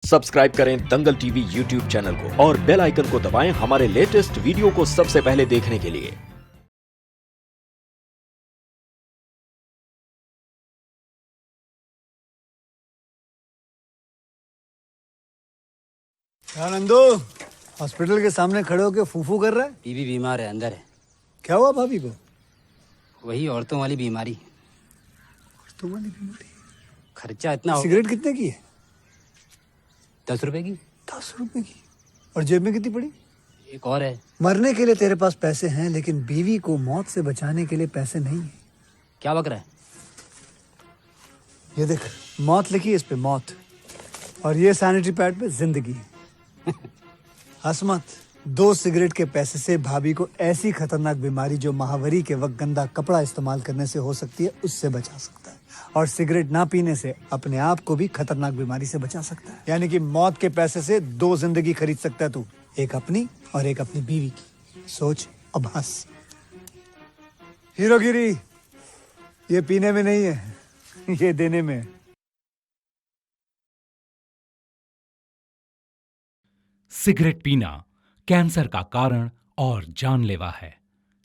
Subscribe करें दंगल TV YouTube channel को और बेल आइकन को दबाएं हमारे लेटेस्ट वीडियो को सबसे पहले देखने के लिए। क्या नंदू हॉस्पिटल के सामने खड़े होके फूफू कर रहा है? बीवी बीमार है, अंदर है। क्या हुआ भाभी को? वही औरतों वाली बीमारी। औरतों वाली बीमारी? खर्चा इतना हो। सिगरेट कितने की है? 10 रुपए की। 10 रुपए की? और जेब में कितनी पड़ी? एक और है। मरने के लिए तेरे पास पैसे हैं, लेकिन बीवी को मौत से बचाने के लिए पैसे नहीं है। क्या बक रहा है? ये देख, मौत लिखी है इस पे, मौत। और ये सैनिटरी पैड पे जिंदगी। हंस मत। 2 सिगरेट के पैसे से भाभी को ऐसी खतरनाक बीमारी जो महावरी के वक्त गंदा कपड़ा इस्तेमाल करने से हो सकती है, उससे बचा सकता है। और सिगरेट ना पीने से अपने आप को भी खतरनाक बीमारी से बचा सकता है। यानी कि मौत के पैसे से 2 जिंदगी खरीद सकता है तू, एक अपनी और एक अपनी बीवी की। सोच अब हंस। हीरोगिरी ये पीने में नहीं है, ये देने में है। सिगरेट पीना कैंसर का कारण और जानलेवा है।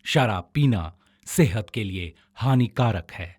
शराब पीना सेहत के लिए हानिकारक है।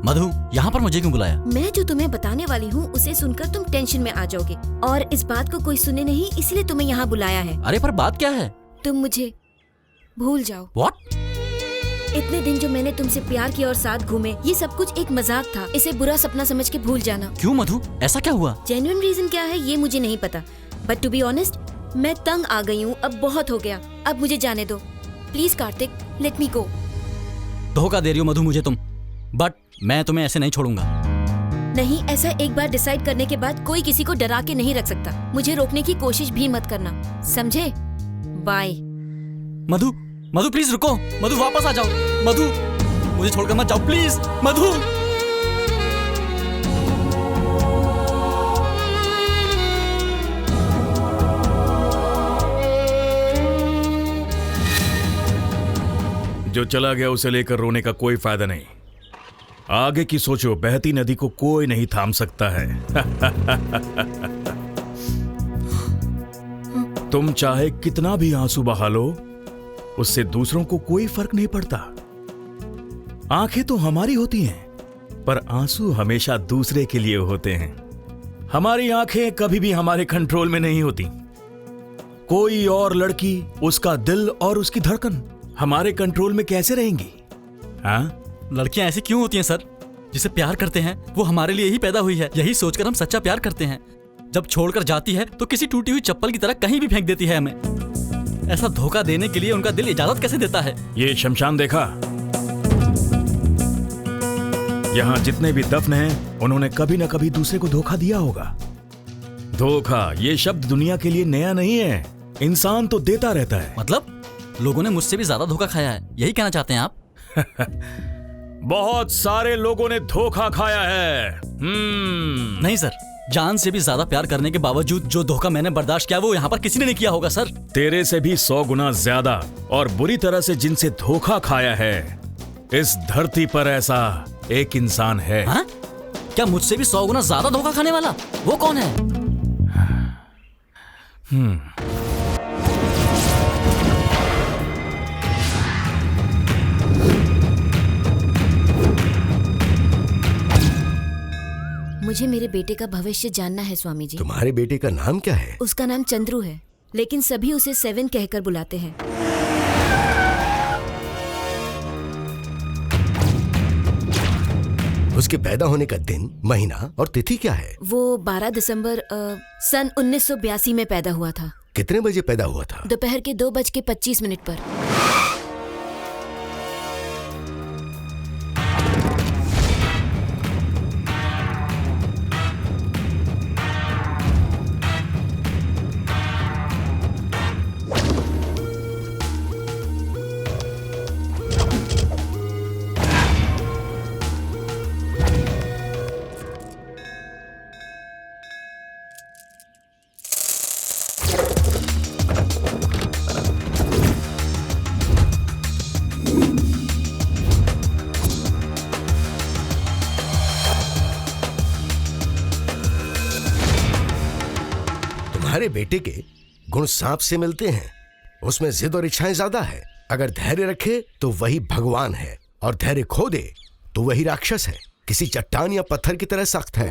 मधु, यहाँ पर मुझे क्यों बुलाया? मैं जो तुम्हें बताने वाली हूँ उसे सुनकर तुम टेंशन में आ जाओगे, और इस बात को कोई सुने नहीं, इसलिए तुम्हें यहाँ बुलाया है। अरे पर बात क्या है? तुम मुझे भूल जाओ। What? इतने दिन जो मैंने तुमसे प्यार किया और साथ घूमे, ये सब कुछ एक मजाक था। इसे बुरा सपना समझ के भूल जाना। क्यों मधु, ऐसा क्या हुआ? जेन्युइन रीजन क्या है ये मुझे नहीं पता, बट टू बी ऑनेस्ट मैं तंग आ गई हूँ। अब बहुत हो गया, अब मुझे जाने दो प्लीज। कार्तिक, लेट मी गो। धोखा दे रही हो मधु मुझे तुम, बट मैं तुम्हें ऐसे नहीं छोड़ूंगा। नहीं, ऐसा एक बार डिसाइड करने के बाद कोई किसी को डरा के नहीं रख सकता। मुझे रोकने की कोशिश भी मत करना, समझे? बाय। मधु, मधु प्लीज रुको। मधु वापस आ जाओ। मधु, मुझे छोड़कर मत जाओ प्लीज। मधु, जो चला गया उसे लेकर रोने का कोई फायदा नहीं। आगे की सोचो, बहती नदी को कोई नहीं थाम सकता है। तुम चाहे कितना भी आंसू बहा लो, उससे दूसरों को कोई फर्क नहीं पड़ता। आंखें तो हमारी होती हैं, पर आंसू हमेशा दूसरे के लिए होते हैं। हमारी आंखें कभी भी हमारे कंट्रोल में नहीं होती। कोई और लड़की, उसका दिल और उसकी धड़कन हमारे कंट्रोल में कैसे रहेंगी? हाँ, लड़कियां ऐसी क्यों होती हैं सर? जिसे प्यार करते हैं वो हमारे लिए ही पैदा हुई है, यही सोचकर हम सच्चा प्यार करते हैं। जब छोड़कर जाती है तो किसी टूटी हुई चप्पल की तरह कहीं भी फेंक देती है हमें। ऐसा धोखा देने के लिए उनका दिल इजाजत कैसे देता है? ये शमशान देखा? यहाँ जितने भी दफन हैं, उन्होंने कभी न कभी दूसरे को धोखा दिया होगा। धोखा ये शब्द दुनिया के लिए नया नहीं है, इंसान तो देता रहता है। मतलब? लोगों ने मुझसे भी ज्यादा धोखा खाया है, यही कहना चाहते हैं आप? बहुत सारे लोगों ने धोखा खाया है। नहीं सर, जान से भी ज्यादा प्यार करने के बावजूद जो धोखा मैंने बर्दाश्त किया वो यहाँ पर किसी ने नहीं किया होगा सर। तेरे से भी 100 गुना ज्यादा और बुरी तरह से जिनसे धोखा खाया है इस धरती पर ऐसा एक इंसान है। हाँ? क्या मुझसे भी 100 गुना ज्यादा धोखा खाने वाला? वो कौन है? मुझे मेरे बेटे का भविष्य जानना है स्वामी जी। तुम्हारे बेटे का नाम क्या है? उसका नाम चंद्रू है, लेकिन सभी उसे 7 कहकर बुलाते हैं। उसके पैदा होने का दिन, महीना और तिथि क्या है? वो 12 दिसंबर सन 1982 में पैदा हुआ था। कितने बजे पैदा हुआ था? दोपहर के 2:25 पर। तुम्हारे बेटे के गुण सांप से मिलते हैं। उसमें जिद और इच्छाएं ज्यादा है। अगर धैर्य रखे तो वही भगवान है, और धैर्य खो दे तो वही राक्षस है, किसी चट्टान या पत्थर की तरह सख्त है।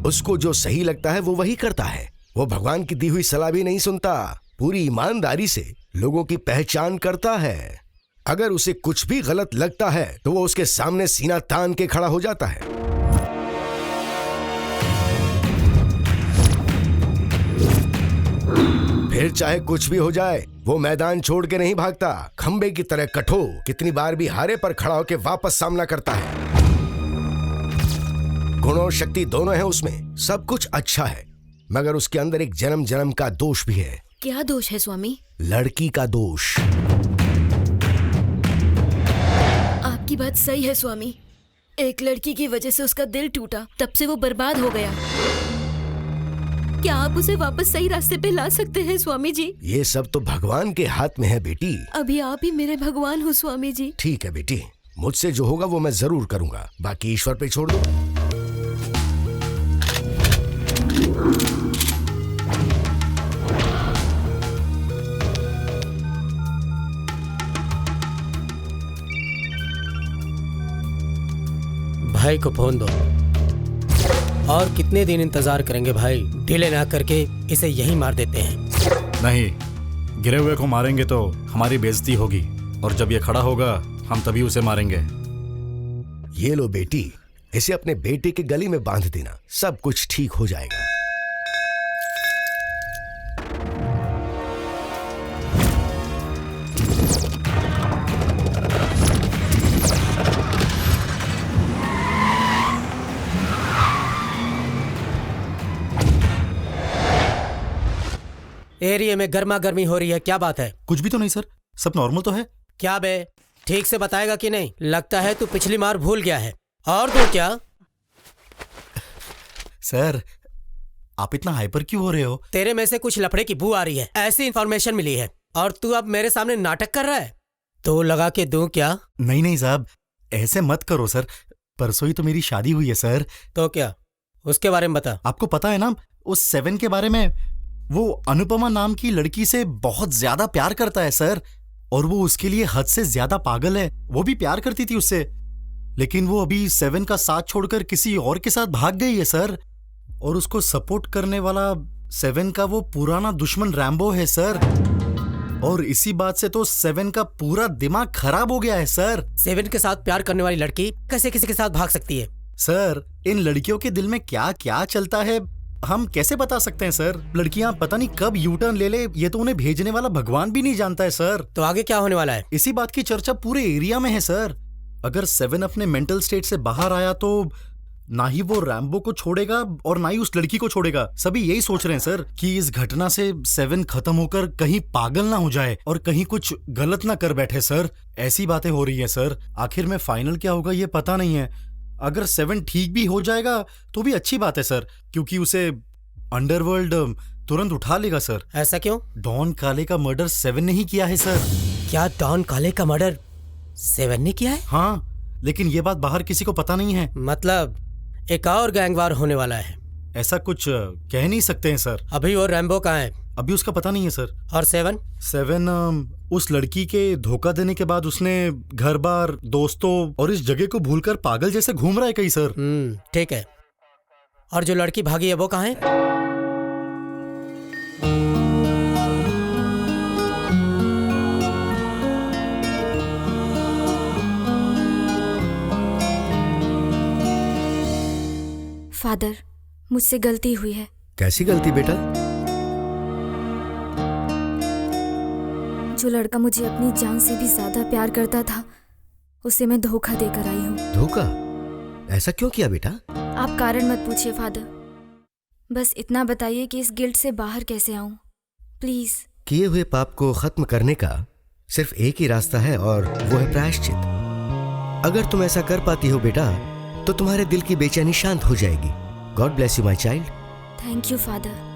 उसको जो सही लगता है वो वही करता है। वो भगवान की दी हुई सलाह भी नहीं सुनता, पूरी ईमानदारी से लोगों की पहचान करता है। अगर उसे कुछ भी गलत लगता है तो वो उसके सामने सीना तान के खड़ा हो जाता है। फिर चाहे कुछ भी हो जाए वो मैदान छोड़ के नहीं भागता। खंबे की तरह कठोर, कितनी बार भी हारे पर खड़ा होकर वापस सामना करता है। गुण और शक्ति दोनों है उसमें, सब कुछ अच्छा है, मगर उसके अंदर एक जन्म जन्म का दोष भी है। क्या दोष है स्वामी? लड़की का दोष। आपकी बात सही है स्वामी। एक लड़की की वजह से उसका दिल टूटा, तब से वो बर्बाद हो गया। क्या आप उसे वापस सही रास्ते पे ला सकते हैं स्वामी जी? ये सब तो भगवान के हाथ में है बेटी। अभी आप ही मेरे भगवान हो स्वामी जी। ठीक है बेटी, मुझसे जो होगा वो मैं जरूर करूंगा, बाकी ईश्वर पे छोड़ दो। भाई को फोन दो। और कितने दिन इंतजार करेंगे भाई? डिले ना करके इसे यहीं मार देते हैं। नहीं, गिरे हुए को मारेंगे तो हमारी बेइज्जती होगी, और जब ये खड़ा होगा हम तभी उसे मारेंगे। ये लो बेटी, इसे अपने बेटे के गले में बांध देना, सब कुछ ठीक हो जाएगा। एरिया में गर्मा गर्मी हो रही है, क्या बात है? कुछ भी तो नहीं सर, सब नॉर्मल तो है। क्या बे, ठीक से बताएगा कि नहीं? लगता है तू पिछली मार भूल गया है। और दो क्या? सर आप इतना हाइपर क्यों हो रहे हो? तेरे में से कुछ लफड़े की बू आ रही है, ऐसी इन्फॉर्मेशन मिली है, और तू अब मेरे सामने नाटक कर रहा है। तो लगा के दूं क्या? नहीं साहब, ऐसे मत करो सर, परसों ही तो मेरी शादी हुई है सर। तो क्या, उसके बारे में बता। आपको पता है ना उस 7 के बारे में? वो अनुपमा नाम की लड़की से बहुत ज्यादा प्यार करता है सर, और वो उसके लिए हद से ज्यादा पागल है। वो भी प्यार करती थी उससे, लेकिन वो अभी 7 का साथ छोड़कर किसी और के साथ भाग गई है सर। और उसको सपोर्ट करने वाला 7 का वो पुराना दुश्मन रैम्बो है सर। और इसी बात से तो 7 का पूरा दिमाग खराब हो गया है सर। 7 के साथ प्यार करने वाली लड़की कैसे किसी के साथ भाग सकती है? सर इन लड़कियों के दिल में क्या क्या चलता है हम कैसे बता सकते हैं सर? लड़कियां पता नहीं कब यू टर्न ले ले, ये तो उन्हें भेजने वाला भगवान भी नहीं जानता है सर। तो आगे क्या होने वाला है? इसी बात की चर्चा पूरे एरिया में है सर। अगर 7 अपने मेंटल स्टेट से बाहर आया तो ना ही वो रैम्बो को छोड़ेगा और ना ही उस लड़की को छोड़ेगा। सभी यही सोच रहे हैं सर कि इस घटना से 7 खत्म होकर कहीं पागल ना हो जाए और कहीं कुछ गलत ना कर बैठे सर। ऐसी बातें हो रही हैं सर। आखिर में फाइनल क्या होगा ये पता नहीं है। अगर 7 ठीक भी हो जाएगा तो भी अच्छी बात है सर, क्योंकि उसे अंडरवर्ल्ड तुरंत उठा लेगा सर। ऐसा क्यों? डॉन काले का मर्डर 7 ने ही किया है सर। क्या डॉन काले का मर्डर 7 ने किया है? हाँ, लेकिन ये बात बाहर किसी को पता नहीं है। मतलब एक और गैंगवार होने वाला है? ऐसा कुछ कह नहीं सकते हैं सर। अभी और रैम्बो कहाँ है? अभी उसका पता नहीं है सर। और 7? 7 उस लड़की के धोखा देने के बाद उसने घर बार, दोस्तों और इस जगह को भूलकर पागल जैसे घूम रहा है कहीं सर। ठीक है। और जो लड़की भागी है वो कहाँ है? फादर, मुझसे गलती हुई है। कैसी गलती बेटा? जो लड़का मुझे अपनी जान से भी ज्यादा प्यार करता था, उसे मैं धोखा देकर आई हूँ। धोखा? ऐसा क्यों किया बेटा? आप कारण मत पूछिए फादर, बस इतना बताइए कि इस गिल्ट से बाहर कैसे आऊं, प्लीज। किए हुए पाप को खत्म करने का सिर्फ एक ही रास्ता है और वो है प्रायश्चित। अगर तुम ऐसा कर पाती हो बेटा तो तुम्हारे दिल की बेचैनी शांत हो जाएगी। God bless you my child. Thank you father.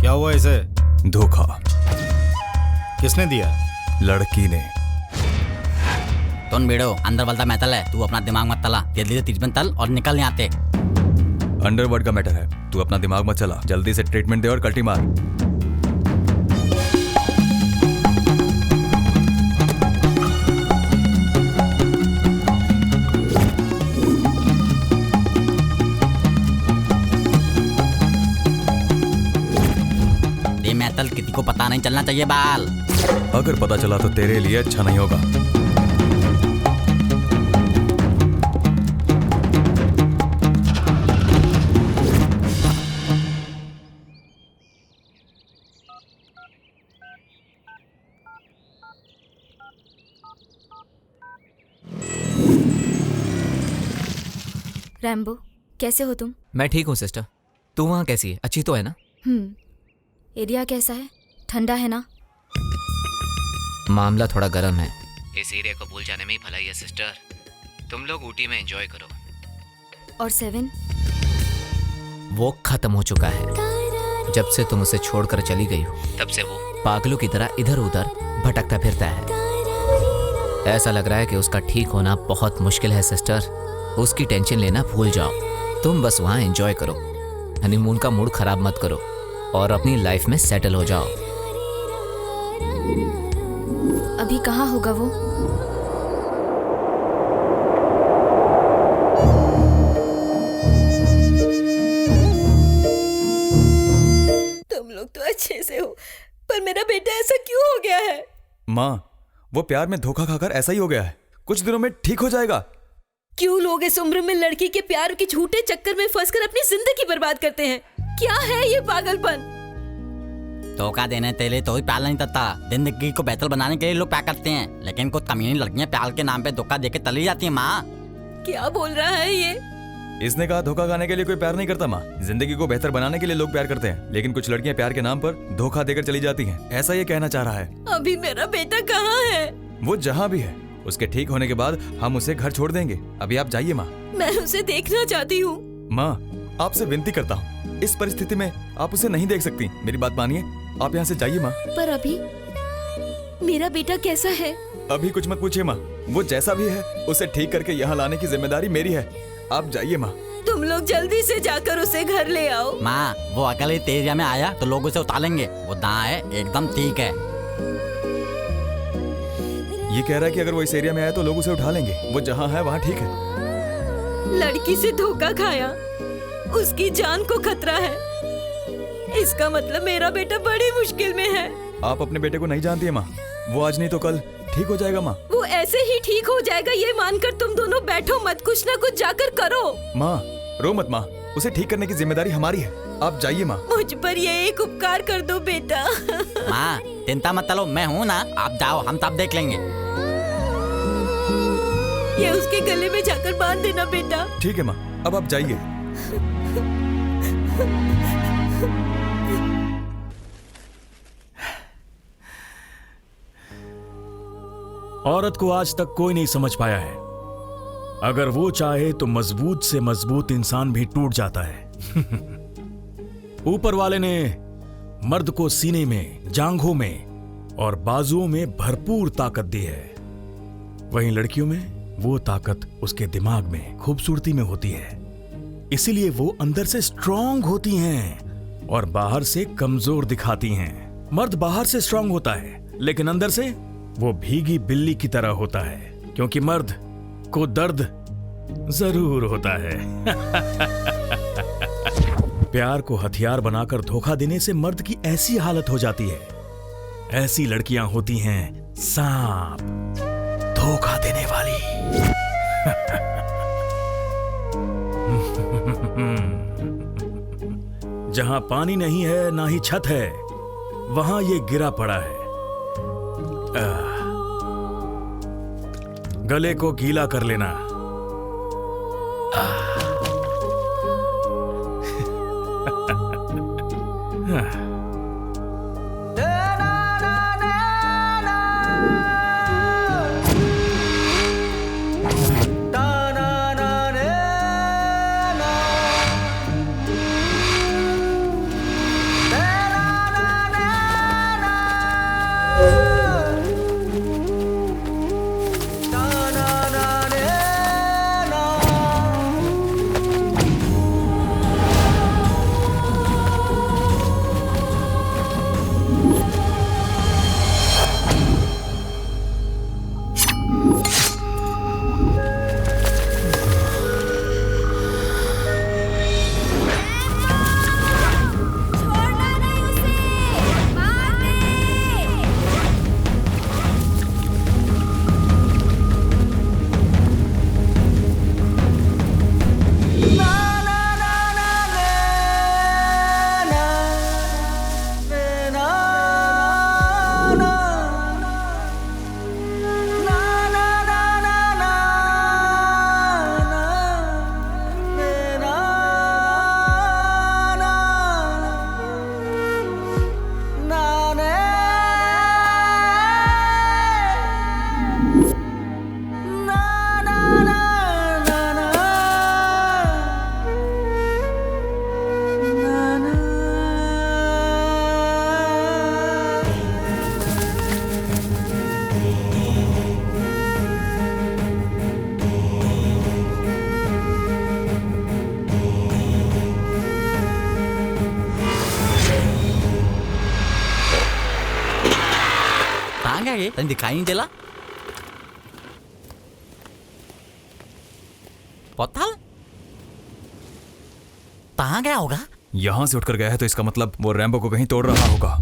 क्या हुआ इसे? धोखा। किसने दिया? लड़की ने। तुम बेड़ो अंदर वाला मैटल है, तू अपना दिमाग मत तला। जल्दी से ट्रीटमेंट तल और निकल नहीं आते। अंडरवर्ल्ड का मैटर है, तू अपना दिमाग मत चला। जल्दी से ट्रीटमेंट दे और कल्टी मार। ये मैटल किसी को पता नहीं चलना चाहिए बाल। अगर पता चला तो तेरे लिए अच्छा नहीं होगा। रैम्बो, कैसे हो तुम? मैं ठीक हूँ सिस्टर। तू वहाँ कैसी है? अच्छी तो है ना? एरिया कैसा है? ठंडा है ना? मामला थोड़ा गर्म है। इस एरिया को भूल जाने में ही भलाई है सिस्टर। तुम लोग ऊटी में एंजॉय करो। और 7? वो खत्म हो चुका है। जब से तुम उसे छोड़कर चली गई हो तब से वो पागलों की तरह इधर उधर भटकता फिरता है। ऐसा लग रहा है कि उसका ठीक होना बहुत मुश्किल है सिस्टर। उसकी टेंशन लेना भूल जाओ। तुम बस वहाँ एंजॉय करो। हनीमून का मूड खराब मत करो और अपनी लाइफ में सेटल हो जाओ। अभी कहाँ होगा वो? तुम लोग तो अच्छे से हो, पर मेरा बेटा ऐसा क्यों हो गया है? माँ, वो प्यार में धोखा खाकर ऐसा ही हो गया है। कुछ दिनों में ठीक हो जाएगा। क्यों लोग इस उम्र में लड़की के प्यार के झूठे चक्कर में फंसकर अपनी जिंदगी बर्बाद करते हैं? क्या है ये पागलपन? धोखा देने के लिए तो ही प्यार नहीं करता। जिंदगी को बेहतर बनाने के लिए लोग प्यार करते हैं, लेकिन कुछ कमीनी लड़कियां प्यार के नाम पे धोखा देके चली जाती हैं। माँ, क्या बोल रहा है ये? इसने कहा धोखा खाने के लिए कोई प्यार नहीं करता माँ। जिंदगी को बेहतर बनाने के लिए लोग प्यार करते हैं, लेकिन कुछ लड़कियां प्यार के नाम पर धोखा देकर चली जाती हैं। ऐसा ये कहना चाह रहा है। अभी मेरा बेटा कहाँ है? वो जहाँ भी है, उसके ठीक होने के बाद हम उसे घर छोड़ देंगे। अभी आप जाइए माँ। मैं उसे देखना चाहती हूँ। माँ, आपसे विनती करता हूँ, इस परिस्थिति में आप उसे नहीं देख सकती। मेरी बात मानिए, आप यहाँ से जाइए माँ। पर अभी मेरा बेटा कैसा है? अभी कुछ मत पूछिए माँ। वो जैसा भी है उसे ठीक करके यहाँ लाने की जिम्मेदारी मेरी है। आप जाइए माँ। तुम तुम लोग जल्दी से जाकर उसे घर ले आओ। माँ, वो अकेले तेजिया में आया तो लोग उसे उतारेंगे। वो दाँ है, एकदम ठीक है। ये कह रहा है कि अगर वो इस एरिया में आया तो लोग उसे उठा लेंगे। वो जहाँ है वहाँ ठीक है। लड़की से धोखा खाया, उसकी जान को खतरा है। इसका मतलब मेरा बेटा बड़ी मुश्किल में है। आप अपने बेटे को नहीं जानती है माँ। वो आज नहीं तो कल ठीक हो जाएगा माँ। वो ऐसे ही ठीक हो जाएगा ये मानकर तुम दोनों बैठो मत, कुछ ना कुछ जाकर करो। माँ रो मत माँ, उसे ठीक करने की जिम्मेदारी हमारी है। आप जाइए माँ। मुझ पर ये एक उपकार कर दो बेटा। माँ चिंता मत लो, मैं हूँ ना, आप जाओ, हम तब देख लेंगे। ये उसके गले में जाकर बांध देना बेटा। ठीक है माँ, अब आप जाइए। औरत को आज तक कोई नहीं समझ पाया है। अगर वो चाहे तो मजबूत से मजबूत इंसान भी टूट जाता है। ऊपर वाले ने मर्द को सीने में, जांघों में और बाजुओं में भरपूर ताकत दी है। वहीं लड़कियों में वो ताकत उसके दिमाग में, खूबसूरती में होती है। इसीलिए वो अंदर से स्ट्रांग होती हैं और बाहर से कमजोर दिखाती हैं। मर्द बाहर से स्ट्रांग होता है लेकिन अंदर से वो भीगी बिल्ली की तरह होता है, क्योंकि मर्द को दर्द जरूर होता है। प्यार को हथियार बनाकर धोखा देने से मर्द की ऐसी हालत हो जाती है। ऐसी लड़कियां होती हैं सांप, धोखा देने वाली। जहां पानी नहीं है ना ही छत है, वहां ये गिरा पड़ा है। गले को गीला कर लेना। तन दिखाई नहीं देला। पताल कहाँ गया होगा? यहां से उठकर गया है तो इसका मतलब वो रैम्बो को कहीं तोड़ रहा होगा।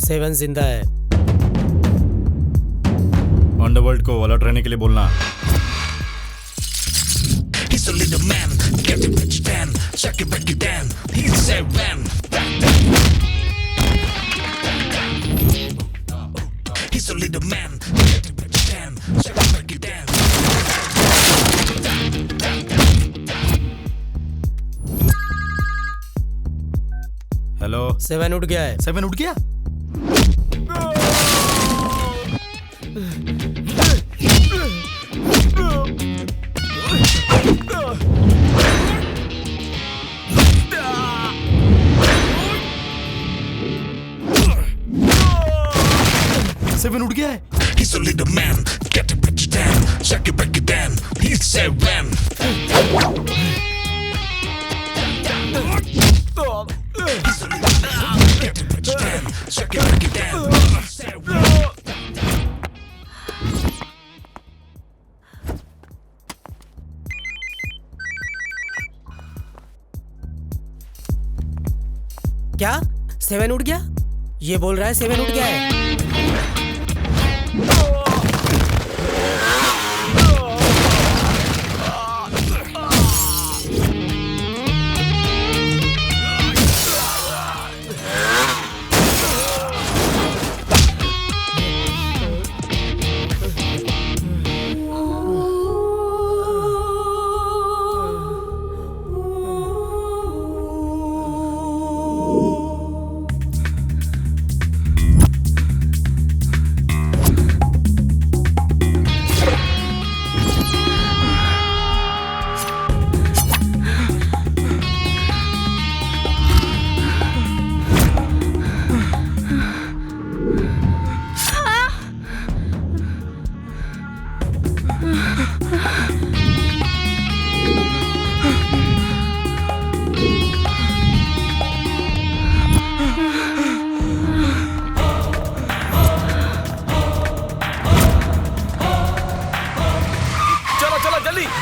सेवन जिंदा है। अंडरवर्ल्ड को अलर्ट रहने के लिए बोलना। हेलो, सेवन उठ गया है। सेवन उठ गया? सेवन उठ गया है। He's a little man, get it, break it down, shake it, break it down. He's 7. He's a little man, get it, break it down, shake it, break it down. He's 7. क्या 7 उठ गया? ये बोल रहा है 7 उठ गया है।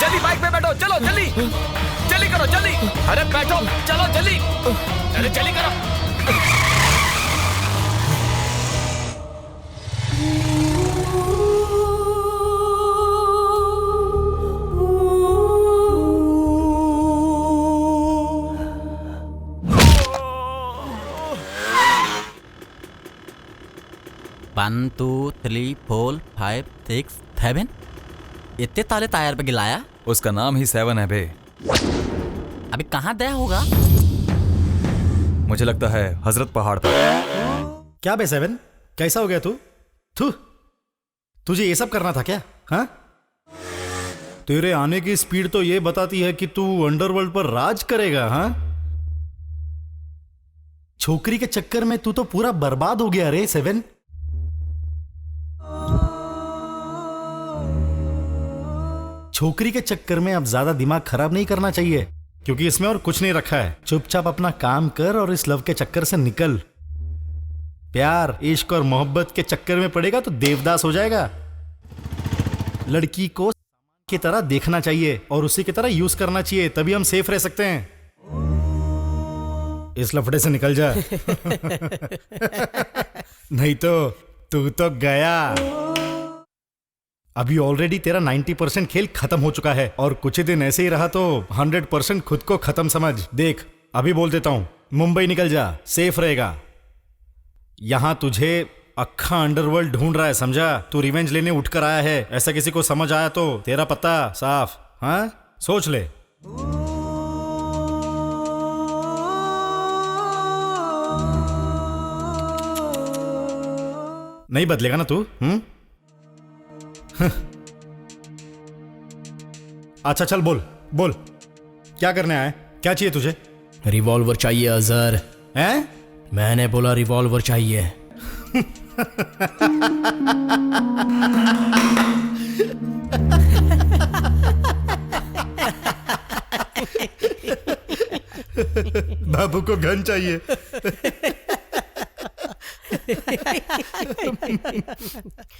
जल्दी बाइक पे बैठो, चलो जल्दी जल्दी करो जल्दी। अरे बैठो, चलो जल्दी, अरे जल्दी करो। One two three four five six seven, इतने ताले टायर पे गिलाया। उसका नाम ही 7 है बे। अभी कहाँ दया होगा? मुझे लगता है हजरत पहाड़ पर। क्या बे 7, कैसा हो गया तू? तुझे ये सब करना था क्या? हाँ, तेरे आने की स्पीड तो ये बताती है कि तू अंडरवर्ल्ड पर राज करेगा। हाँ, छोकरी के चक्कर में तू तो पूरा बर्बाद हो गया रे 7। छोकरी के चक्कर में अब ज्यादा दिमाग खराब नहीं करना चाहिए, क्योंकि इसमें और कुछ नहीं रखा है। चुपचाप अपना काम कर और इस लव के चक्कर से निकल। प्यार, इश्क और मोहब्बत के चक्कर में पड़ेगा तो देवदास हो जाएगा। लड़की को की तरह देखना चाहिए और उसी की तरह यूज करना चाहिए, तभी हम सेफ रह सकते हैं। इस लफड़े से निकल जा। नहीं तो तू तो गया। अभी ऑलरेडी तेरा 90% खेल खत्म हो चुका है और कुछ ही दिन ऐसे ही रहा तो 100% खुद को खत्म समझ। देख, अभी बोल देता हूं, मुंबई निकल जा, सेफ रहेगा। यहां तुझे अक्खा अंडरवर्ल्ड ढूंढ रहा है, समझा? तू रिवेंज लेने उठकर आया है, ऐसा किसी को समझ आया तो तेरा पता साफ। हाँ, सोच ले। नहीं बदलेगा ना तू? अच्छा चल, बोल बोल, क्या करने आया? क्या चाहिए तुझे? रिवॉल्वर चाहिए अजहर। हैं? मैंने बोला रिवॉल्वर चाहिए। बाबू को गन चाहिए।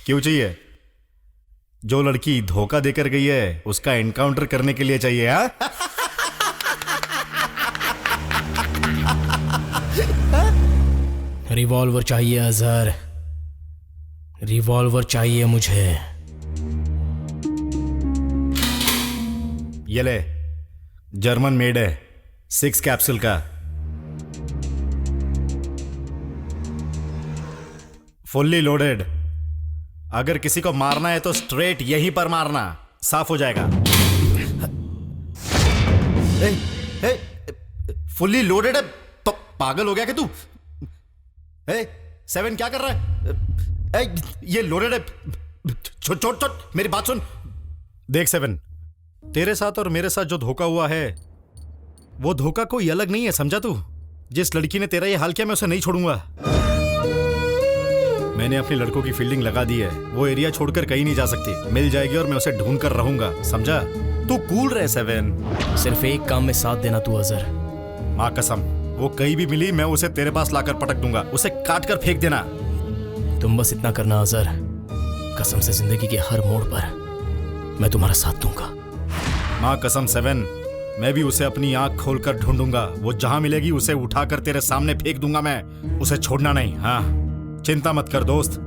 क्यों चाहिए? जो लड़की धोखा देकर गई है उसका एनकाउंटर करने के लिए चाहिए। हाँ, रिवॉल्वर चाहिए अजहर, रिवॉल्वर चाहिए मुझे। ये ले, जर्मन मेड है, 6 कैप्सूल का, फुल्ली लोडेड। अगर किसी को मारना है तो स्ट्रेट यहीं पर मारना, साफ हो जाएगा। फुल्ली लोडेड है तो पागल हो गया कि तू? 7 क्या कर रहा है? ये लोडेड है। छोड़, मेरी बात सुन। देख 7, तेरे साथ और मेरे साथ जो धोखा हुआ है वो धोखा कोई अलग नहीं है, समझा तू? जिस लड़की ने तेरा ये हाल किया मैं उसे नहीं छोड़ूंगा। मैंने अपने लड़कों की फील्डिंग लगा दी है। वो एरिया छोड़कर कहीं नहीं जा सकती। मिल जाएगी और मैं उसे ढूंढ कर रहूंगा, समझा? तू कूल रहे 7। सिर्फ एक काम में साथ देना तू अजहर। माँ कसम, वो कहीं भी मिली मैं उसे तेरे पास लाकर पटक दूंगा। उसे काट कर फेंक देना। तुम बस इतना करना अजहर, कसम से जिंदगी के हर मोड़ पर मैं तुम्हारा साथ दूंगा। माँ कसम 7, मैं भी उसे अपनी आंख खोलकर ढूंढूंगा। वो जहां मिलेगी उसे उठाकर तेरे सामने फेंक दूंगा मैं। उसे छोड़ना नहीं। हाँ, चिंता मत कर दोस्त।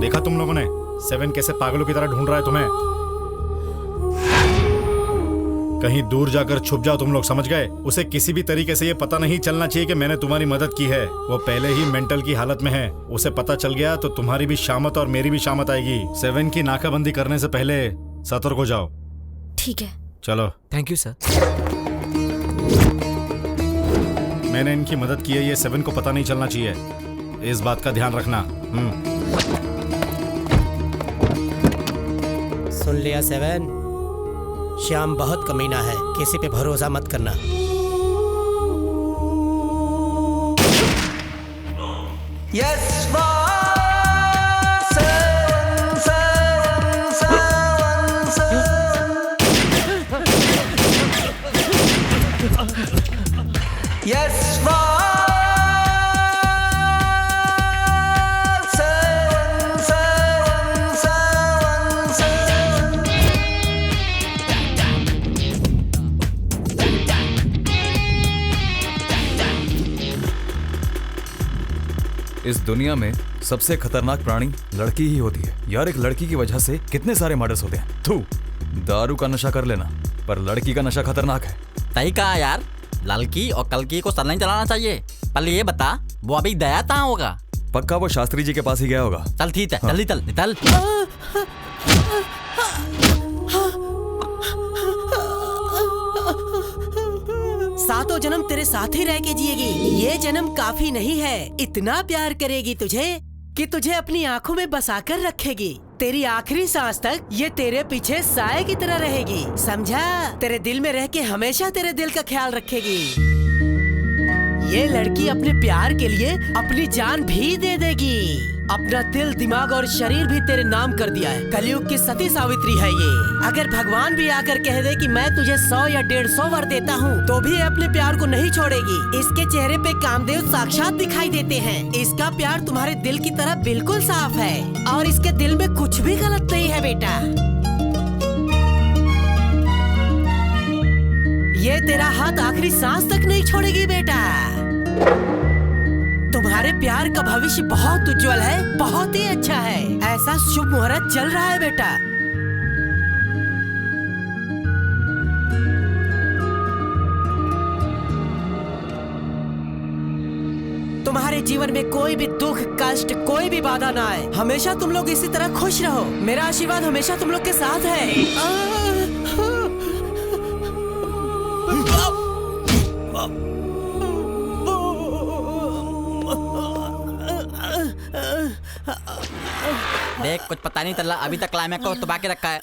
देखा तुम लोगों ने 7 कैसे पागलों की तरह ढूंढ रहा है तुम्हें। कहीं दूर जाकर छुप जाओ तुम लोग, समझ गए? उसे किसी भी तरीके से ये पता नहीं चलना चाहिए कि मैंने तुम्हारी मदद की है। वो पहले ही मेंटल की हालत में है। उसे पता चल गया तो तुम्हारी भी शामत और मेरी भी शामत आएगी। 7 की नाकाबंदी करने से पहले सतर्क हो जाओ। ठीक है। चलो। Thank you sir. मैंने इनकी मदद की है, ये 7 को पता नहीं चलना चाहिए। इस बात का ध्यान रखना। सुन लिया 7, श्याम बहुत कमीना है, किसी पे भरोसा मत करना। इस दुनिया में सबसे खतरनाक प्राणी लड़की ही होती है यार। एक लड़की की वजह से कितने सारे मर्डर्स होते हैं। तू दारू का नशा कर लेना, पर लड़की का नशा खतरनाक है। सही कहा यार, लड़की और कलकी को सर नहीं चलाना चाहिए। पहले ये बता, वो अभी दया कहाँ होगा? पक्का वो शास्त्री जी के पास ही गया होगा। चल ठीक है, जल्दी चल निकल। सातों जन्म तेरे साथ ही रह के जिएगी। ये जन्म काफी नहीं है, इतना प्यार करेगी तुझे कि तुझे अपनी आंखों में बसाकर रखेगी। तेरी आखिरी सांस तक ये तेरे पीछे साए की तरह रहेगी, समझा? तेरे दिल में रह के हमेशा तेरे दिल का ख्याल रखेगी। ये लड़की अपने प्यार के लिए अपनी जान भी दे देगी। अपना दिल, दिमाग और शरीर भी तेरे नाम कर दिया है। कलयुग की सती सावित्री है ये। अगर भगवान भी आकर कह दे कि मैं तुझे 100 या 150 वर देता हूँ, तो भी अपने प्यार को नहीं छोड़ेगी। इसके चेहरे पे कामदेव साक्षात दिखाई देते हैं। इसका प्यार तुम्हारे दिल की तरह बिल्कुल साफ है और इसके दिल में कुछ भी गलत नहीं है बेटा। ये तेरा हाथ आखिरी सांस तक नहीं छोड़ेगी बेटा। तुम्हारे प्यार का भविष्य बहुत उज्जवल है, बहुत ही अच्छा है। ऐसा शुभ मुहूर्त चल रहा है बेटा। तुम्हारे जीवन में कोई भी दुख, कष्ट, कोई भी बाधा ना आए। हमेशा तुम लोग इसी तरह खुश रहो। मेरा आशीर्वाद हमेशा तुम लोग के साथ है। देख, कुछ पता नहीं चला, अभी तक क्लाइमैक्स को दबा के रखा है।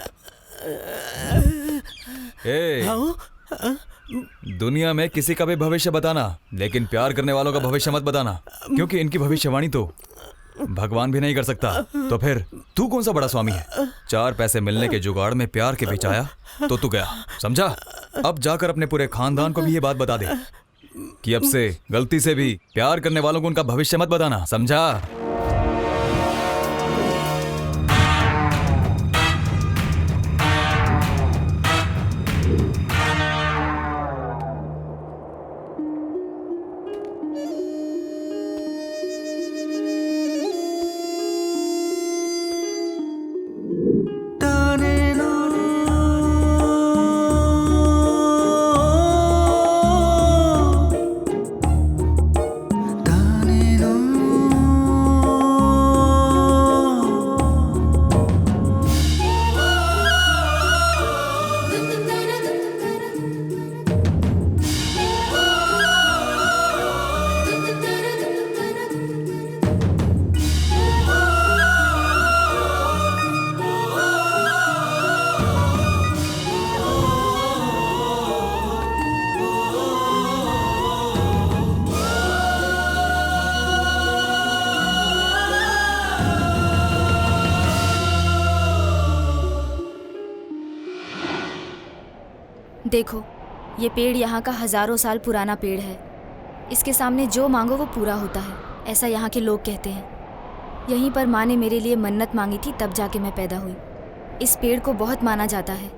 दुनिया में किसी का भी भविष्य बताना, लेकिन प्यार करने वालों का भविष्य मत बताना, क्योंकि इनकी भविष्यवाणी तो भगवान भी नहीं कर सकता। तो फिर तू कौन सा बड़ा स्वामी है? 4 पैसे मिलने के जुगाड़ में प्यार के बीच आया तो तू गया, समझा? अब जाकर अपने पूरे खानदान को भी ये बात बता दे कि अब से गलती से भी प्यार करने वालों को उनका भविष्य मत बताना, समझा? देखो, ये पेड़ यहाँ का हजारों साल पुराना पेड़ है। इसके सामने जो मांगो वो पूरा होता है, ऐसा यहाँ के लोग कहते हैं। यहीं पर माँ ने मेरे लिए मन्नत मांगी थी, तब जाके मैं पैदा हुई। इस पेड़ को बहुत माना जाता है।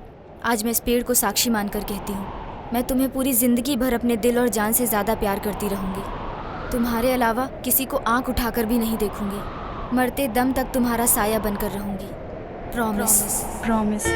आज मैं इस पेड़ को साक्षी मानकर कहती हूँ, मैं तुम्हें पूरी जिंदगी भर अपने दिल और जान से ज़्यादा प्यार करती रहूँगी। तुम्हारे अलावा किसी को आँख उठाकर भी नहीं देखूँगी। मरते दम तक तुम्हारा साया बनकर रहूँगी। प्रॉमिस। प्रॉमिस।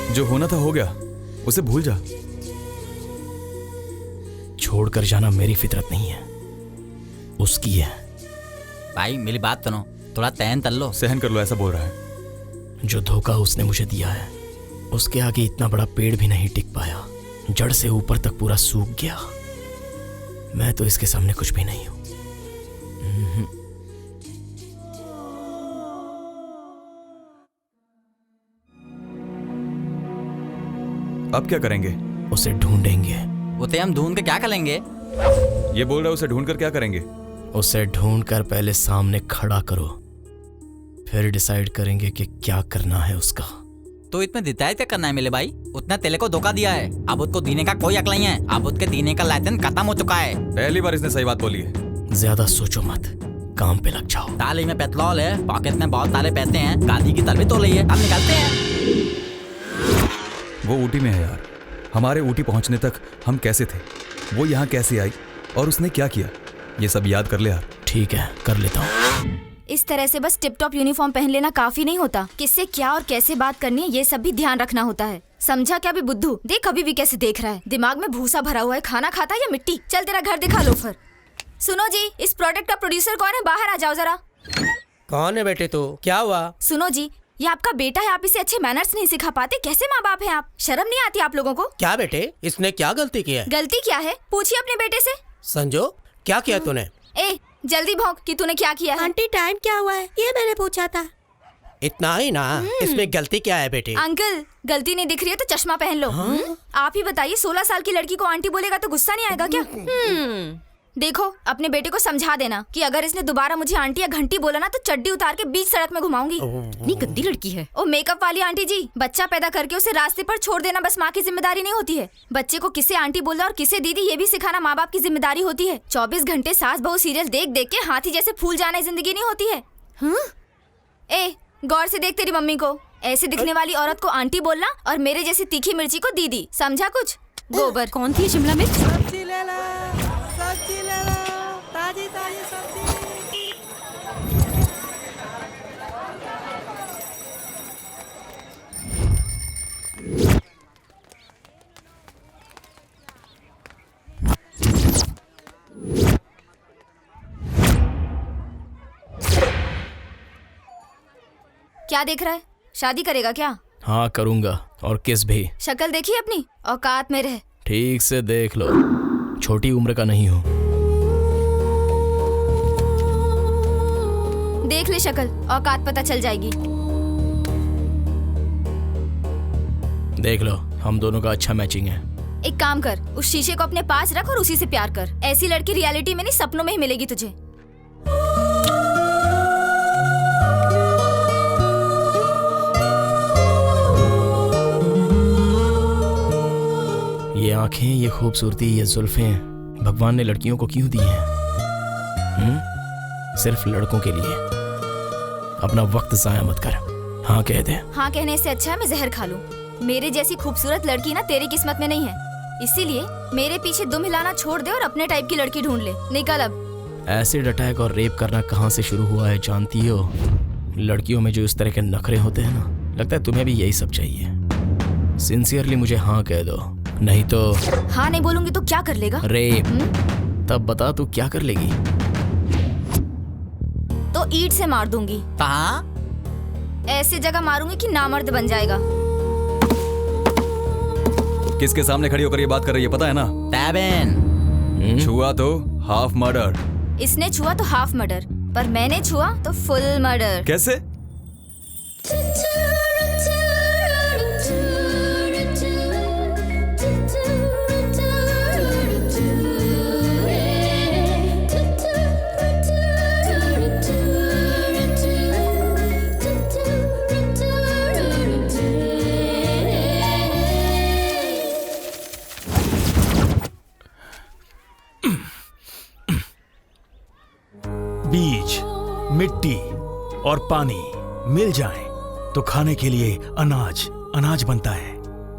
जो होना था हो गया, उसे भूल जा। छोड़कर जाना मेरी फितरत नहीं है, उसकी है। भाई मेरी बात सुनो, थोड़ा तहन तल लो। सहन कर लो, ऐसा बोल रहा है। जो धोखा उसने मुझे दिया है, उसके आगे इतना बड़ा पेड़ भी नहीं टिक पाया। जड़ से ऊपर तक पूरा सूख गया। मैं तो इसके सामने कुछ भी नहीं हूं। अब क्या करेंगे? उसे ढूंढेंगे। उसे हम ढूंढ के क्या करेंगे? ये बोल रहा है उसे ढूंढ कर क्या करेंगे? उसे ढूंढकर पहले सामने खड़ा करो, फिर डिसाइड करेंगे कि क्या करना है उसका। तो इतना डिसाइड क्या करना है मेरे भाई? उतना तेले को धोखा दिया है, अब उसको देने का कोई हक नहीं है। अब उसके देने का लाइसेंस खत्म हो चुका है। पहली बार इसने सही बात बोली है। ज्यादा सोचो मत, काम पे लग जाओ। थाली में पेट्रोल है, पॉकेट में बहुत सारे पैसे हैं, गाड़ी की तलबी तो ली है, अब निकलते हैं। वो ऊटी में है यार। हमारे ऊटी पहुंचने तक हम कैसे थे, वो यहाँ कैसे आई और उसने क्या किया, ये सब याद कर ले यार। ठीक है, कर लेता हूँ। इस तरह से बस टिप टॉप यूनिफॉर्म पहन लेना काफी नहीं होता। किससे क्या और कैसे बात करनी है, ये सब भी ध्यान रखना होता है। समझा क्या? भी बुद्धू देख, अभी भी कैसे देख रहा है। दिमाग में भूसा भरा हुआ है। खाना खाता है या मिट्टी? चल तेरा घर दिखा लोफर। सुनो जी, इस प्रोडक्ट का प्रोड्यूसर कौन है? बाहर आ जाओ जरा। कौन है बेटे तू? क्या हुआ? सुनो जी, ये आपका बेटा है, आप इसे अच्छे मैनर्स नहीं सिखा पाते। कैसे माँ बाप हैं आप? शर्म नहीं आती आप लोगों को? क्या बेटे, इसने क्या गलती की है? गलती क्या है, पूछिए अपने बेटे से। संजो, क्या किया तूने? ए, जल्दी भौंक कि तूने क्या किया है। आंटी टाइम क्या हुआ है, ये मैंने पूछा था। इतना ही ना, इसमें गलती क्या है बेटे? अंकल, गलती नहीं दिख रही है तो चश्मा पहन लो। आप ही बताइए, 16 साल की लड़की को आंटी बोलेगा तो गुस्सा नहीं आएगा क्या? देखो, अपने बेटे को समझा देना कि अगर इसने दोबारा मुझे आंटी या घंटी बोला ना तो चड्डी उतार के बीच सड़क में घुमाऊंगी। इतनी गंदी लड़की है। ओ मेकअप वाली आंटी जी, बच्चा पैदा करके उसे रास्ते पर छोड़ देना बस माँ की जिम्मेदारी नहीं होती है। बच्चे को किसे आंटी बोलना और किसे दीदी ये भी सिखाना माँ बाप की जिम्मेदारी होती है। 24 घंटे सास बहू सीरियल देख देख के हाथी जैसे फूल जाना जिंदगी नहीं होती है। ए, गौर से देख तेरी मम्मी को। ऐसे दिखने वाली औरत को आंटी बोलना और मेरे जैसी तीखी मिर्ची को दीदी, समझा कुछ? गोबर। कौन थी शिमला मिर्च? सब्जी ले लो, सब्जी ले लो, ताजी ताजी सब्जी। क्या देख रहा है? शादी करेगा क्या? हाँ करूँगा, और किस भी। शक्ल देखी अपनी, औकात में रह। ठीक से देख लो, छोटी उम्र का नहीं हूँ। देख ले शक्ल, औकात पता चल जाएगी। देख लो, हम दोनों का अच्छा मैचिंग है। एक काम कर, उस शीशे को अपने पास रख और उसी से प्यार कर। ऐसी लड़की रियलिटी में नहीं, सपनों में ही मिलेगी तुझे। ये आंखें, ये खूबसूरती, ये जुल्फें भगवान ने लड़कियों को क्यों दी हैं? सिर्फ लड़कों के लिए। अपना वक्त जाया मत कर। हाँ कह दे। हाँ कहने से अच्छा है मैं जहर खा लूं। मेरे जैसी खूबसूरत लड़की ना तेरी किस्मत में नहीं है, इसीलिए मेरे पीछे दुम हिलाना छोड़ दे और अपने टाइप की लड़की ढूंढ ले। निकल अब। एसिड अटैक और रेप करना कहाँ से शुरू हुआ है जानती हो? लड़कियों में जो इस तरह के नखरे होते हैं ना, लगता है तुम्हें भी यही सब चाहिए। सिंसियरली मुझे हाँ कह दो, नहीं तो हाँ नहीं बोलूंगी तो क्या कर लेगा? रेप। तब बता तू क्या कर लेगी? तो ईंट से मार दूंगी। ऐसी जगह मारूंगी कि नामर्द बन जाएगा। किसके सामने खड़ी होकर ये बात कर रही है पता है ना? टैबन। छुआ तो हाफ मर्डर। इसने छुआ तो हाफ मर्डर, पर मैंने छुआ तो फुल मर्डर। कैसे? बीज, मिट्टी और पानी मिल जाएं तो खाने के लिए अनाज बनता है।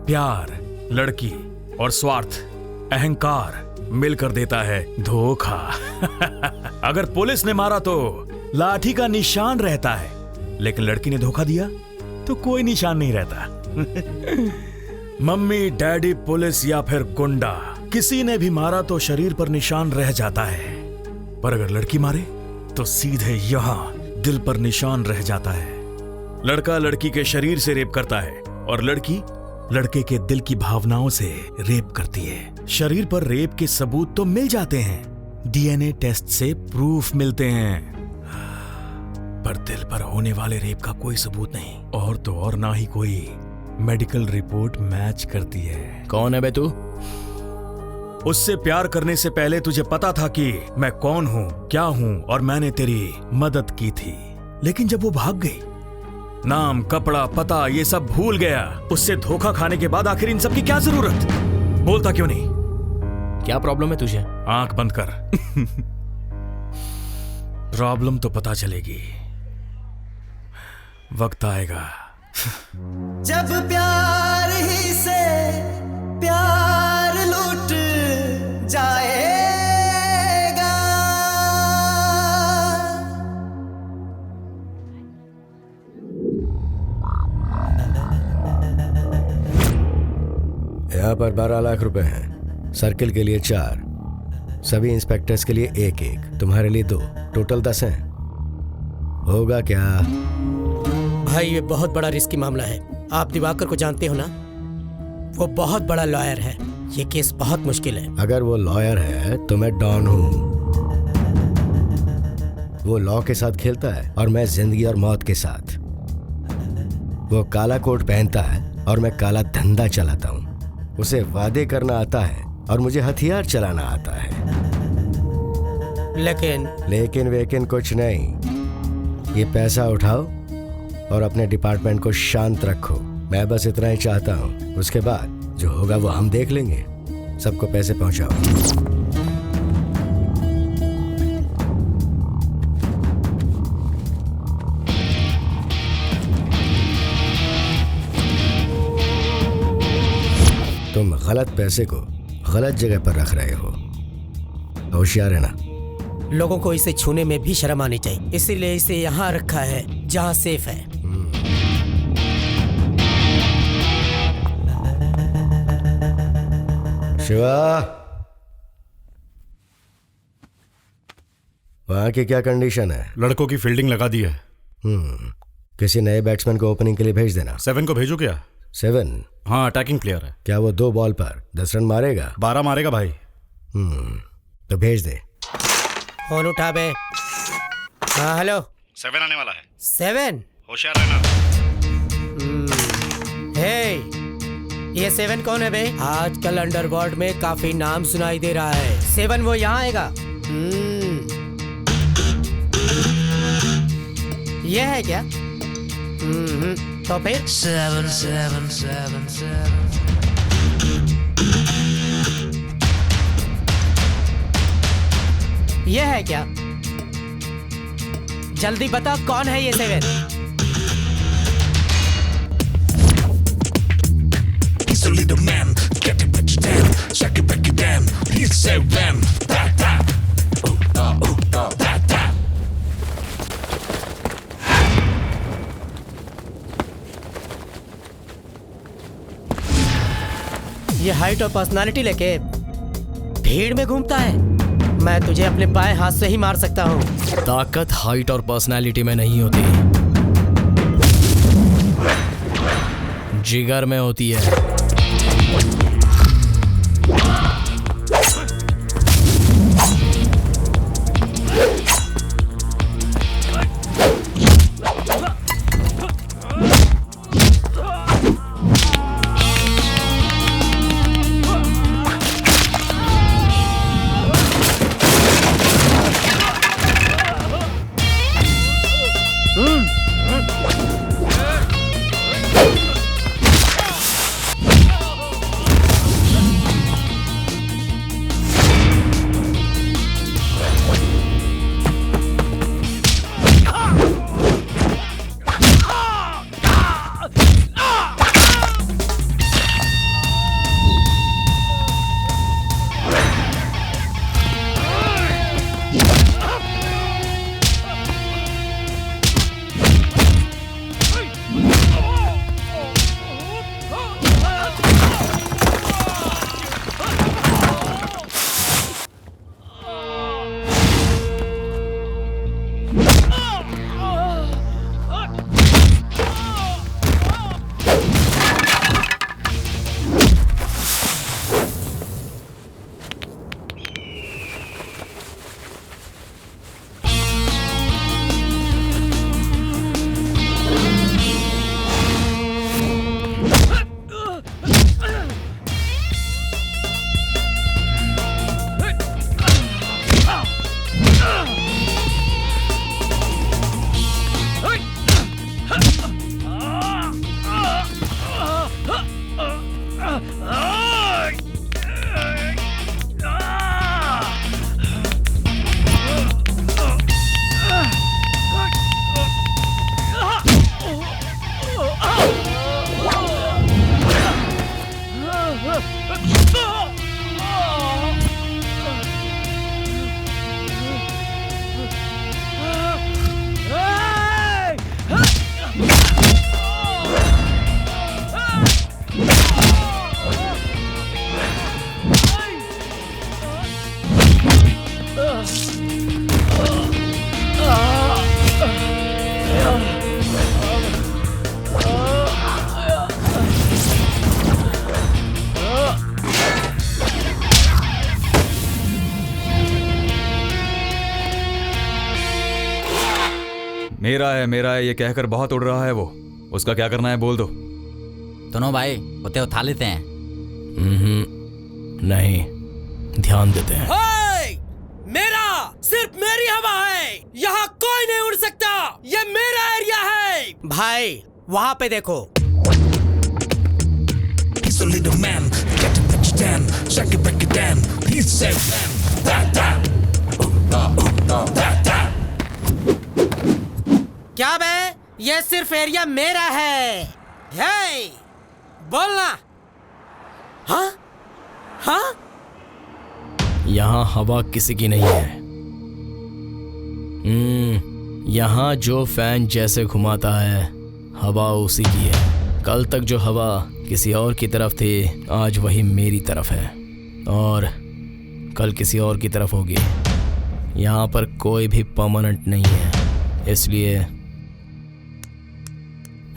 प्यार, लड़की और स्वार्थ, अहंकार मिलकर देता है धोखा। अगर पुलिस ने मारा तो लाठी का निशान रहता है, लेकिन लड़की ने धोखा दिया तो कोई निशान नहीं रहता। मम्मी, डैडी, पुलिस या फिर गुंडा, किसी ने भी मारा तो शरीर पर निशान रह जाता है, पर अगर लड़की मारे तो सीधे यहाँ दिल पर निशान रह जाता है। लड़का लड़की के शरीर से रेप करता है और लड़की लड़के के दिल की भावनाओं से रेप करती है। शरीर पर रेप के सबूत तो मिल जाते हैं, डीएनए टेस्ट से प्रूफ मिलते हैं, पर दिल पर होने वाले रेप का कोई सबूत नहीं, और तो और ना ही कोई मेडिकल रिपोर्ट मैच करती है। कौन है बे तू? उससे प्यार करने से पहले तुझे पता था कि मैं कौन हूँ, क्या हूँ, और मैंने तेरी मदद की थी, लेकिन जब वो भाग गई, नाम, कपड़ा, पता ये सब भूल गया। उससे धोखा खाने के बाद आखिर इन सब की क्या जरूरत? बोलता क्यों नहीं? क्या प्रॉब्लम है तुझे? आंख बंद कर। प्रॉब्लम तो पता चलेगी, वक्त आएगा। जब प्यार ही से प्यार लूट जाएगा, यहाँ पर 12 लाख रुपए हैं। सर्किल के लिए 4, सभी इंस्पेक्टर्स के लिए 1-1, तुम्हारे लिए 2, टोटल 10 हैं। होगा क्या? भाई ये बहुत बड़ा रिस्की मामला है। आप दिवाकर को जानते हो ना? वो बहुत बड़ा लॉयर है। ये केस बहुत मुश्किल है। अगर वो लॉयर है तो मैं डॉन हूँ। वो लॉ के साथ खेलता है और मैं जिंदगी और मौत के साथ। वो काला कोट पहनता है और मैं काला धंधा चलाता हूँ। उसे वादे करना आता है और मुझे हथियार चलाना आता है। लेकिन वेकिन कुछ नहीं। ये पैसा उठाओ और अपने डिपार्टमेंट को शांत रखो। मैं बस इतना ही चाहता हूँ। उसके बाद जो होगा वो हम देख लेंगे। सबको पैसे पहुंचाओ। तुम गलत पैसे को गलत जगह पर रख रहे हो। होशियार है ना? लोगों को इसे छूने में भी शर्म आनी चाहिए, इसीलिए इसे यहाँ रखा है जहाँ सेफ है। शिवा, वहाँ की क्या कंडीशन है? लड़कों की फील्डिंग लगा दी है। किसी नए बैट्समैन को ओपनिंग के लिए भेज देना। 7 को भेजो क्या? 7? हाँ, अटैकिंग प्लेयर है। क्या वो 2 बॉल पर 10 रन मारेगा? 12 मारेगा भाई। तो भेज दे। फोन उठा बे। हाँ हेलो। 7 आने वाला है। 7? होशियार रहना। हे, ये 7 कौन है बे? आजकल अंडरवर्ल्ड में काफी नाम सुनाई दे रहा है। 7 वो यहाँ आएगा? ये है क्या? तो फिर 7 7 7 7। ये है क्या? जल्दी बता कौन है ये 7? He's a little man, get it back down, shake it back down. He's 7, da da, da da. ये हाइट और पर्सनालिटी लेके भीड़ में घूमता है। मैं तुझे अपने बाएं हाथ से ही मार सकता हूँ। ताकत हाइट और पर्सनालिटी में नहीं होती, जिगर में होती है। मेरा है ये कहकर बहुत उड़ रहा है वो। उसका क्या करना है बोल दो। दोनों भाई उते उठा लेते हैं। नहीं, ध्यान देते हैं। मेरा सिर्फ मेरी हवा है, यहाँ कोई नहीं उड़ सकता। ये मेरा एरिया है। भाई वहाँ पे देखो। He's a little man, get it, put you down, shake it, break it down. He's a man, da da, da da. क्या बे? ये सिर्फ एरिया मेरा है। हे, बोलना। हाँ? हाँ? यहाँ हवा किसी की नहीं है। यहाँ जो फैन जैसे घुमाता है, हवा उसी की है। कल तक जो हवा किसी और की तरफ थी, आज वही मेरी तरफ है और कल किसी और की तरफ होगी। यहाँ पर कोई भी परमानेंट नहीं है, इसलिए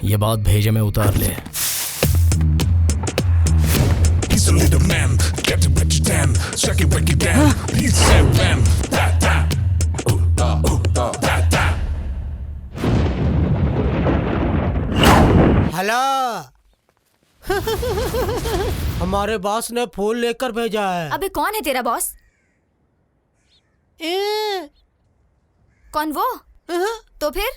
ये बात भेजे में उतार ले। He's a little man, get it, put you down, shake it, break it down. He's a man, da da, da da. Hello. हमारे बॉस ने फूल लेकर भेजा है। अबे कौन है तेरा बॉस? कौन वो? तो फिर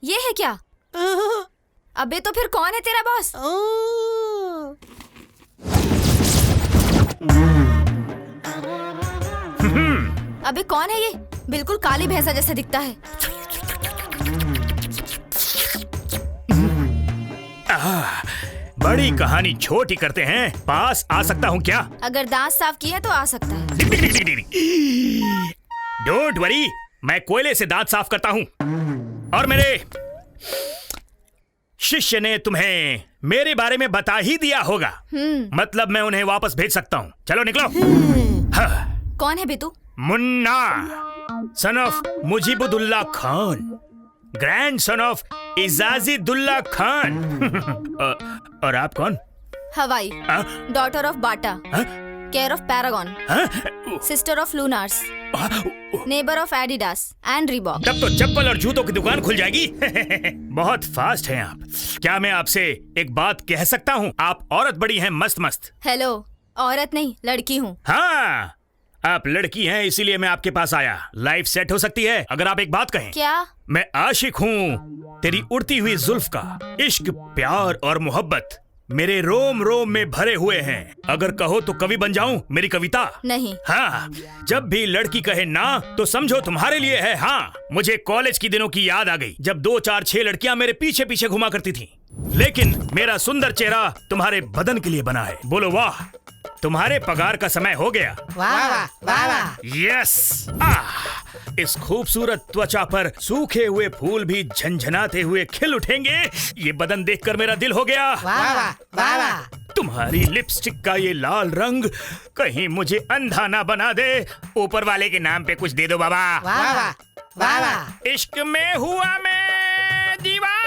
ये है क्या? अबे तो फिर कौन है तेरा बॉस? अबे कौन है ये? बिल्कुल काली भैंसा जैसा दिखता है। बड़ी कहानी छोटी करते हैं। पास आ सकता हूँ क्या? अगर दांत साफ किए तो आ सकता है। डोंट वरी, मैं कोयले से दांत साफ करता हूँ और मेरे शिष्य ने तुम्हें मेरे बारे में बता ही दिया होगा। मतलब मैं उन्हें वापस भेज सकता हूँ। चलो निकलो। हाँ। कौन है बेटू? Munna, son of Mujibuddaula Khan, grandson of Izazuddaula Khan. और आप कौन? Hawai, daughter of Bata, care of Paragon, sister of Lunars, neighbour of Adidas and Reebok. तब तो चप्पल और जूतों की दुकान खुल जाएगी। बहुत फास्ट हैं आप। क्या मैं आपसे एक बात कह सकता हूँ? आप औरत बड़ी हैं, मस्त मस्त। हेलो, औरत नहीं लड़की हूँ। हाँ, आप लड़की हैं इसीलिए मैं आपके पास आया। लाइफ सेट हो सकती है अगर आप एक बात कहें। क्या? मैं आशिक हूँ तेरी उड़ती हुई जुल्फ का। इश्क, प्यार और मोहब्बत मेरे रोम रोम में भरे हुए हैं। अगर कहो तो कवि बन जाऊं, मेरी कविता। नहीं। हाँ, जब भी लड़की कहे ना तो समझो तुम्हारे लिए है हाँ। मुझे कॉलेज की दिनों की याद आ गई जब 2 4 6 लड़कियां मेरे पीछे पीछे घुमा करती थीं। लेकिन मेरा सुंदर चेहरा तुम्हारे बदन के लिए बना है। बोलो वाह। तुम्हारे पगार का समय हो गया। वाह वाह वाह वाह। यस। इस खूबसूरत त्वचा पर सूखे हुए फूल भी झंझनाते हुए खिल उठेंगे। ये बदन देखकर मेरा दिल हो गया। वाह वाह वाह वाह। तुम्हारी लिपस्टिक का ये लाल रंग कहीं मुझे अंधा ना बना दे। ऊपर वाले के नाम पे कुछ दे दो बाबा। वाह वाह वाह वाह। इश्क में हुआ मैं दीवाना।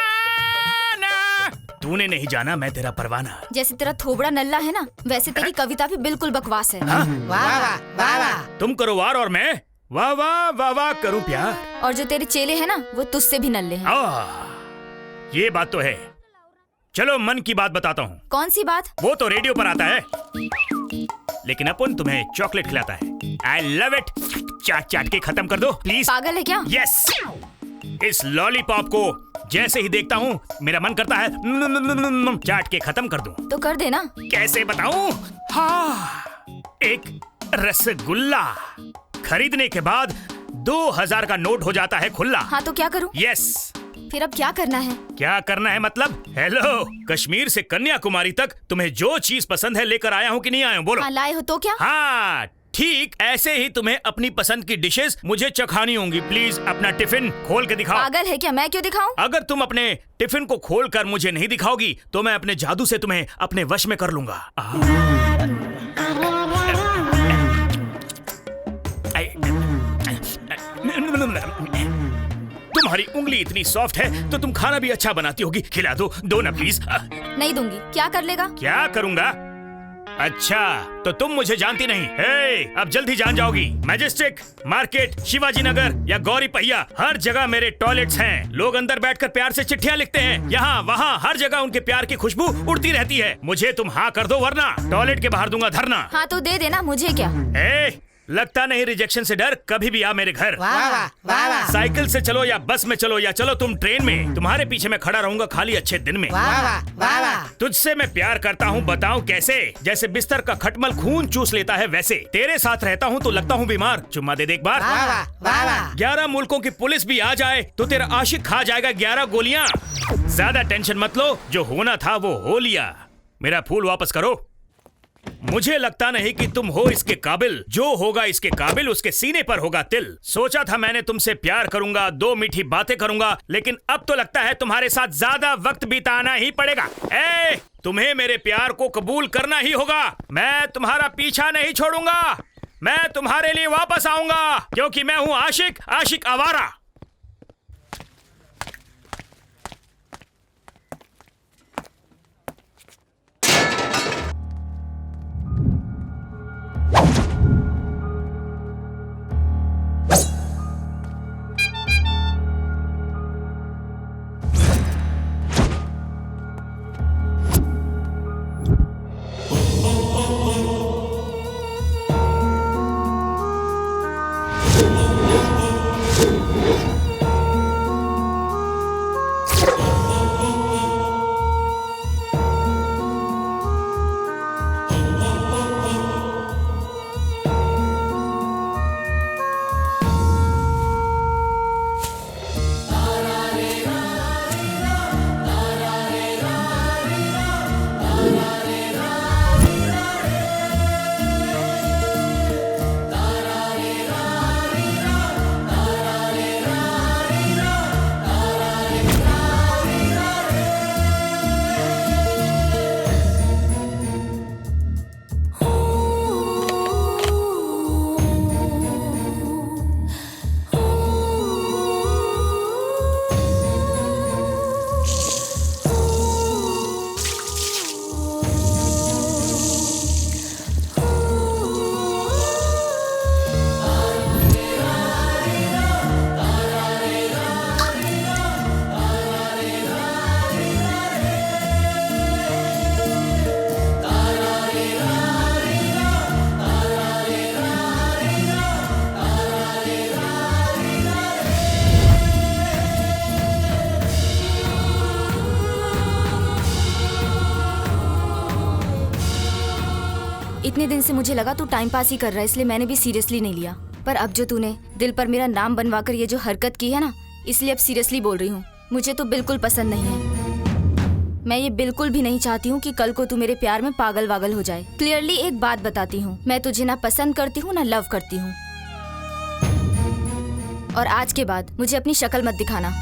तूने नहीं जाना मैं तेरा परवाना। जैसे तेरा थोबड़ा नल्ला है ना, वैसे तेरी कविता भी बिल्कुल बकवास है। वाह वाह वाह वाह। तुम करो वार और मैं वाह वाह वाह वाह करूं प्यार। और जो तेरे चेले हैं ना, वो तुझसे भी नल्ले हैं। ये बात तो है। चलो मन की बात बताता हूँ। कौन सी बात? वो तो रेडियो पर आता है, लेकिन अपन तुम्हें चॉकलेट खिलाता है। I love it. चाट चाट के खत्म कर दो प्लीज। पागल है क्या? यस। इस लॉलीपॉप को जैसे ही देखता हूँ मेरा मन करता है चाट के खत्म कर दूं। तो कर देना। कैसे बताऊं? हाँ, एक रसगुल्ला खरीदने के बाद 2000 का नोट हो जाता है खुला। हाँ तो क्या करूं? यस। फिर अब क्या करना है? क्या करना है मतलब? हेलो, कश्मीर से कन्याकुमारी तक तुम्हें जो चीज पसंद है लेकर आया हूँ कि नहीं आया हूँ? बोलो। हाँ, लाए हो तो क्या? हाँ ठीक ऐसे ही तुम्हें अपनी पसंद की डिशेस मुझे चखानी होंगी। प्लीज अपना टिफिन खोल के दिखाओ। पागल है क्या? मैं क्यों दिखाऊं? अगर तुम अपने टिफिन को खोल कर मुझे नहीं दिखाओगी तो मैं अपने जादू से तुम्हें अपने वश में कर लूंगा। तुम्हारी उंगली इतनी सॉफ्ट है तो तुम खाना भी अच्छा बनाती होगी। खिला दो ना प्लीज। नहीं दूंगी। क्या कर लेगा? क्या करूंगा? अच्छा तो तुम मुझे जानती नहीं। हे, अब जल्दी जान जाओगी। मैजेस्टिक, मार्केट, शिवाजी नगर या गौरी पहिया, हर जगह मेरे टॉयलेट्स हैं। लोग अंदर बैठकर प्यार से चिट्ठियां लिखते हैं। यहाँ वहाँ हर जगह उनके प्यार की खुशबू उड़ती रहती है। मुझे तुम हाँ कर दो वरना टॉयलेट के बाहर दूंगा धरना। हाँ तो दे देना, मुझे क्या। लगता नहीं रिजेक्शन से डर। कभी भी आ मेरे घर। वाह वाह वाह वाह। साइकिल से चलो या बस में चलो या चलो तुम ट्रेन में, तुम्हारे पीछे मैं खड़ा रहूंगा खाली अच्छे दिन में। वाह वाह वाह वाह। तुझसे मैं प्यार करता हूँ बताऊँ कैसे? जैसे बिस्तर का खटमल खून चूस लेता है वैसे। तेरे साथ रहता हूँ तो लगता हूँ बीमार। चुम्मा दे दे एक बार। वाह वाह वाह वाह। 11 मुल्कों की पुलिस भी आ जाए तो तेरा आशिक खा जाएगा 11 गोलियां। ज्यादा टेंशन मत लो, जो होना था वो हो लिया। मेरा फूल वापस करो। मुझे लगता नहीं कि तुम हो इसके काबिल। जो होगा इसके काबिल उसके सीने पर होगा तिल। सोचा था मैंने तुमसे प्यार करूंगा, 2 मीठी बातें करूंगा, लेकिन अब तो लगता है तुम्हारे साथ ज्यादा वक्त बिताना ही पड़ेगा। तुम्हें मेरे प्यार को कबूल करना ही होगा। मैं तुम्हारा पीछा नहीं छोड़ूंगा। मैं तुम्हारे लिए वापस आऊंगा क्योंकि मैं हूं आशिक, आशिक आवारा। इतने दिन से मुझे लगा तू टाइम पास ही कर रहा है, इसलिए मैंने भी सीरियसली नहीं लिया। पर अब जो तूने दिल पर मेरा नाम बनवाकर ये जो हरकत की है ना, इसलिए अब सीरियसली बोल रही हूँ। मुझे तो बिल्कुल पसंद नहीं है। मैं ये बिल्कुल भी नहीं चाहती हूँ कि कल को तू मेरे प्यार में पागल वागल हो जाए। क्लियरली एक बात बताती हूँ, मैं तुझे ना पसंद करती हूँ ना लव करती हूँ। और आज के बाद मुझे अपनी शक्ल मत दिखाना।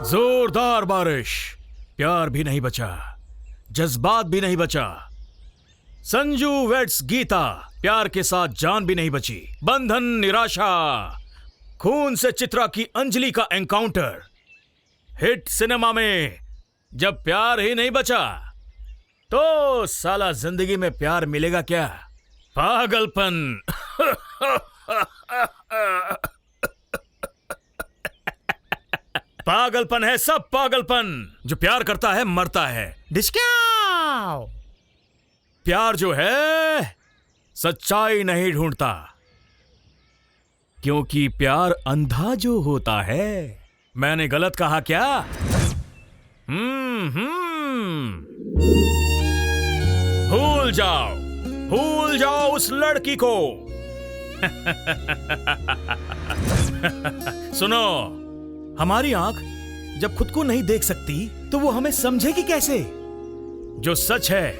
जोरदार बारिश, प्यार भी नहीं बचा, जज्बात भी नहीं बचा। संजू वेड्स गीता, प्यार के साथ जान भी नहीं बची। बंधन, निराशा, खून से चित्रा की अंजलि का एनकाउंटर। हिट सिनेमा में जब प्यार ही नहीं बचा तो साला जिंदगी में प्यार मिलेगा क्या? पागलपन। पागलपन है सब पागलपन। जो प्यार करता है मरता है। डिस्क्याओ। प्यार जो है सच्चाई नहीं ढूंढता, क्योंकि प्यार अंधा जो होता है। मैंने गलत कहा क्या? भूल जाओ उस लड़की को। सुनो, हमारी आंख जब खुद को नहीं देख सकती तो वो हमें समझेगी कैसे? जो सच है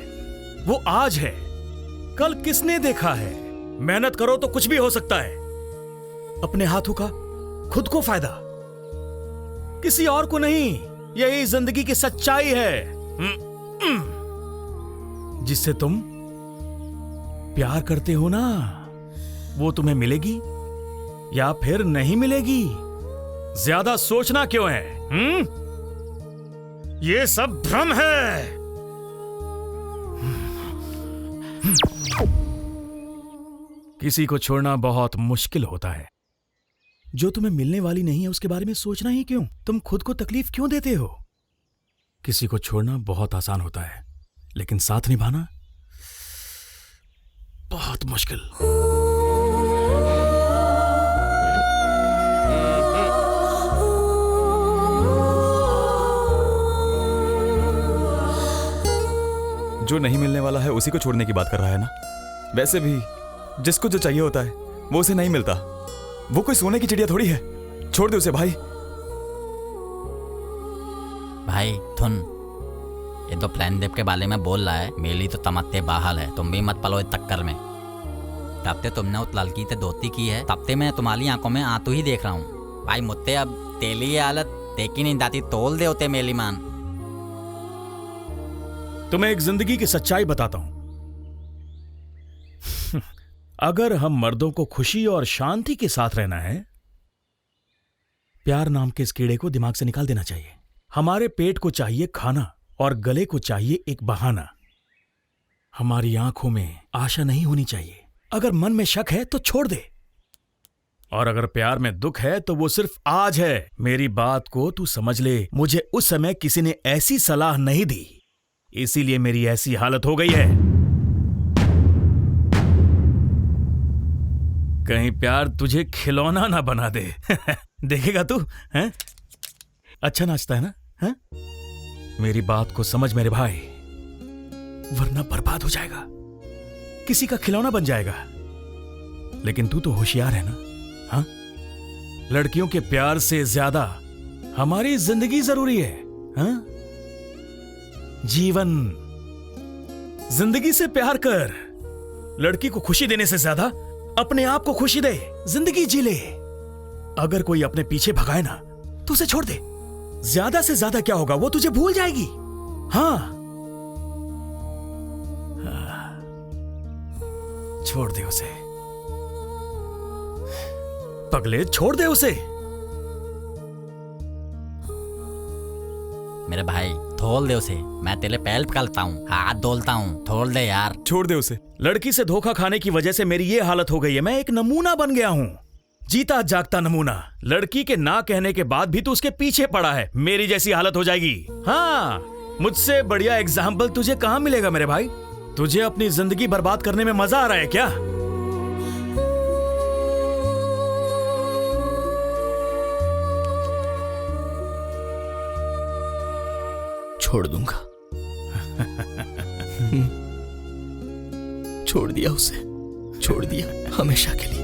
वो आज है, कल किसने देखा है? मेहनत करो तो कुछ भी हो सकता है। अपने हाथों का खुद को फायदा, किसी और को नहीं। यही जिंदगी की सच्चाई है। जिससे तुम प्यार करते हो ना, वो तुम्हें मिलेगी या फिर नहीं मिलेगी। ज्यादा सोचना क्यों है? ये सब भ्रम है। किसी को छोड़ना बहुत मुश्किल होता है। जो तुम्हें मिलने वाली नहीं है उसके बारे में सोचना ही क्यों? तुम खुद को तकलीफ क्यों देते हो? किसी को छोड़ना बहुत आसान होता है, लेकिन साथ निभाना बहुत मुश्किल। जो नहीं मिलने वाला है उसी को छोड़ने की बात कर रहा है ना? वैसे भी जिसको जो चाहिए होता है वो उसे नहीं मिलता। वो कोई सोने की चिड़िया थोड़ी है। छोड़ दे उसे भाई। भाई थुन, ये तो प्लान देव के बारे में बोल रहा है। मेरी तो तमत्ते बाहल है। तुम भी मत पलो इस चक्कर में। तब ते तुमने उस लड़की से दोस्ती की है, तब ते मैं तुम्हारी आंखों में आंसू ही देख रहा हूँ। भाई मुझसे अब तेली ये हालत देखी नहीं जाती। तोल दे होते मेली मान। तुम्हें एक जिंदगी की सच्चाई बताता हूं। अगर हम मर्दों को खुशी और शांति के साथ रहना है, प्यार नाम के इस कीड़े को दिमाग से निकाल देना चाहिए। हमारे पेट को चाहिए खाना और गले को चाहिए एक बहाना। हमारी आंखों में आशा नहीं होनी चाहिए। अगर मन में शक है तो छोड़ दे, और अगर प्यार में दुख है तो वो सिर्फ आज है। मेरी बात को तू समझ ले। मुझे उस समय किसी ने ऐसी सलाह नहीं दी, इसीलिए मेरी ऐसी हालत हो गई है। कहीं प्यार तुझे खिलौना ना बना दे। देखेगा तू? हैं? अच्छा नाचता है ना? हैं? मेरी बात को समझ मेरे भाई, वरना बर्बाद हो जाएगा, किसी का खिलौना बन जाएगा। लेकिन तू तो होशियार है ना? हाँ? लड़कियों के प्यार से ज्यादा हमारी जिंदगी जरूरी है। हाँ? जीवन, जिंदगी से प्यार कर। लड़की को खुशी देने से ज्यादा अपने आप को खुशी दे, जिंदगी जी ले। अगर कोई अपने पीछे भगाए ना तो उसे छोड़ दे। ज्यादा से ज्यादा क्या होगा, वो तुझे भूल जाएगी। हाँ, छोड़ दे उसे। पगले, छोड़ दे उसे। मेरे भाई धोल दे उसे, मैं तेरे पैर पकड़ता हूँ, हाथ धोलता हूँ, धोल दे यार। छोड़ दे उसे। लड़की से धोखा खाने की वजह से मेरी ये हालत हो गई है। मैं एक नमूना बन गया हूँ, जीता जागता नमूना। लड़की के ना कहने के बाद भी तू उसके पीछे पड़ा है। मेरी जैसी हालत हो जाएगी। हाँ, मुझसे बढ़िया एग्जाम्पल तुझे कहाँ मिलेगा मेरे भाई? तुझे अपनी जिंदगी बर्बाद करने में मजा आ रहा है क्या? छोड़ दूंगा। छोड़ दिया उसे, छोड़ दिया हमेशा के लिए।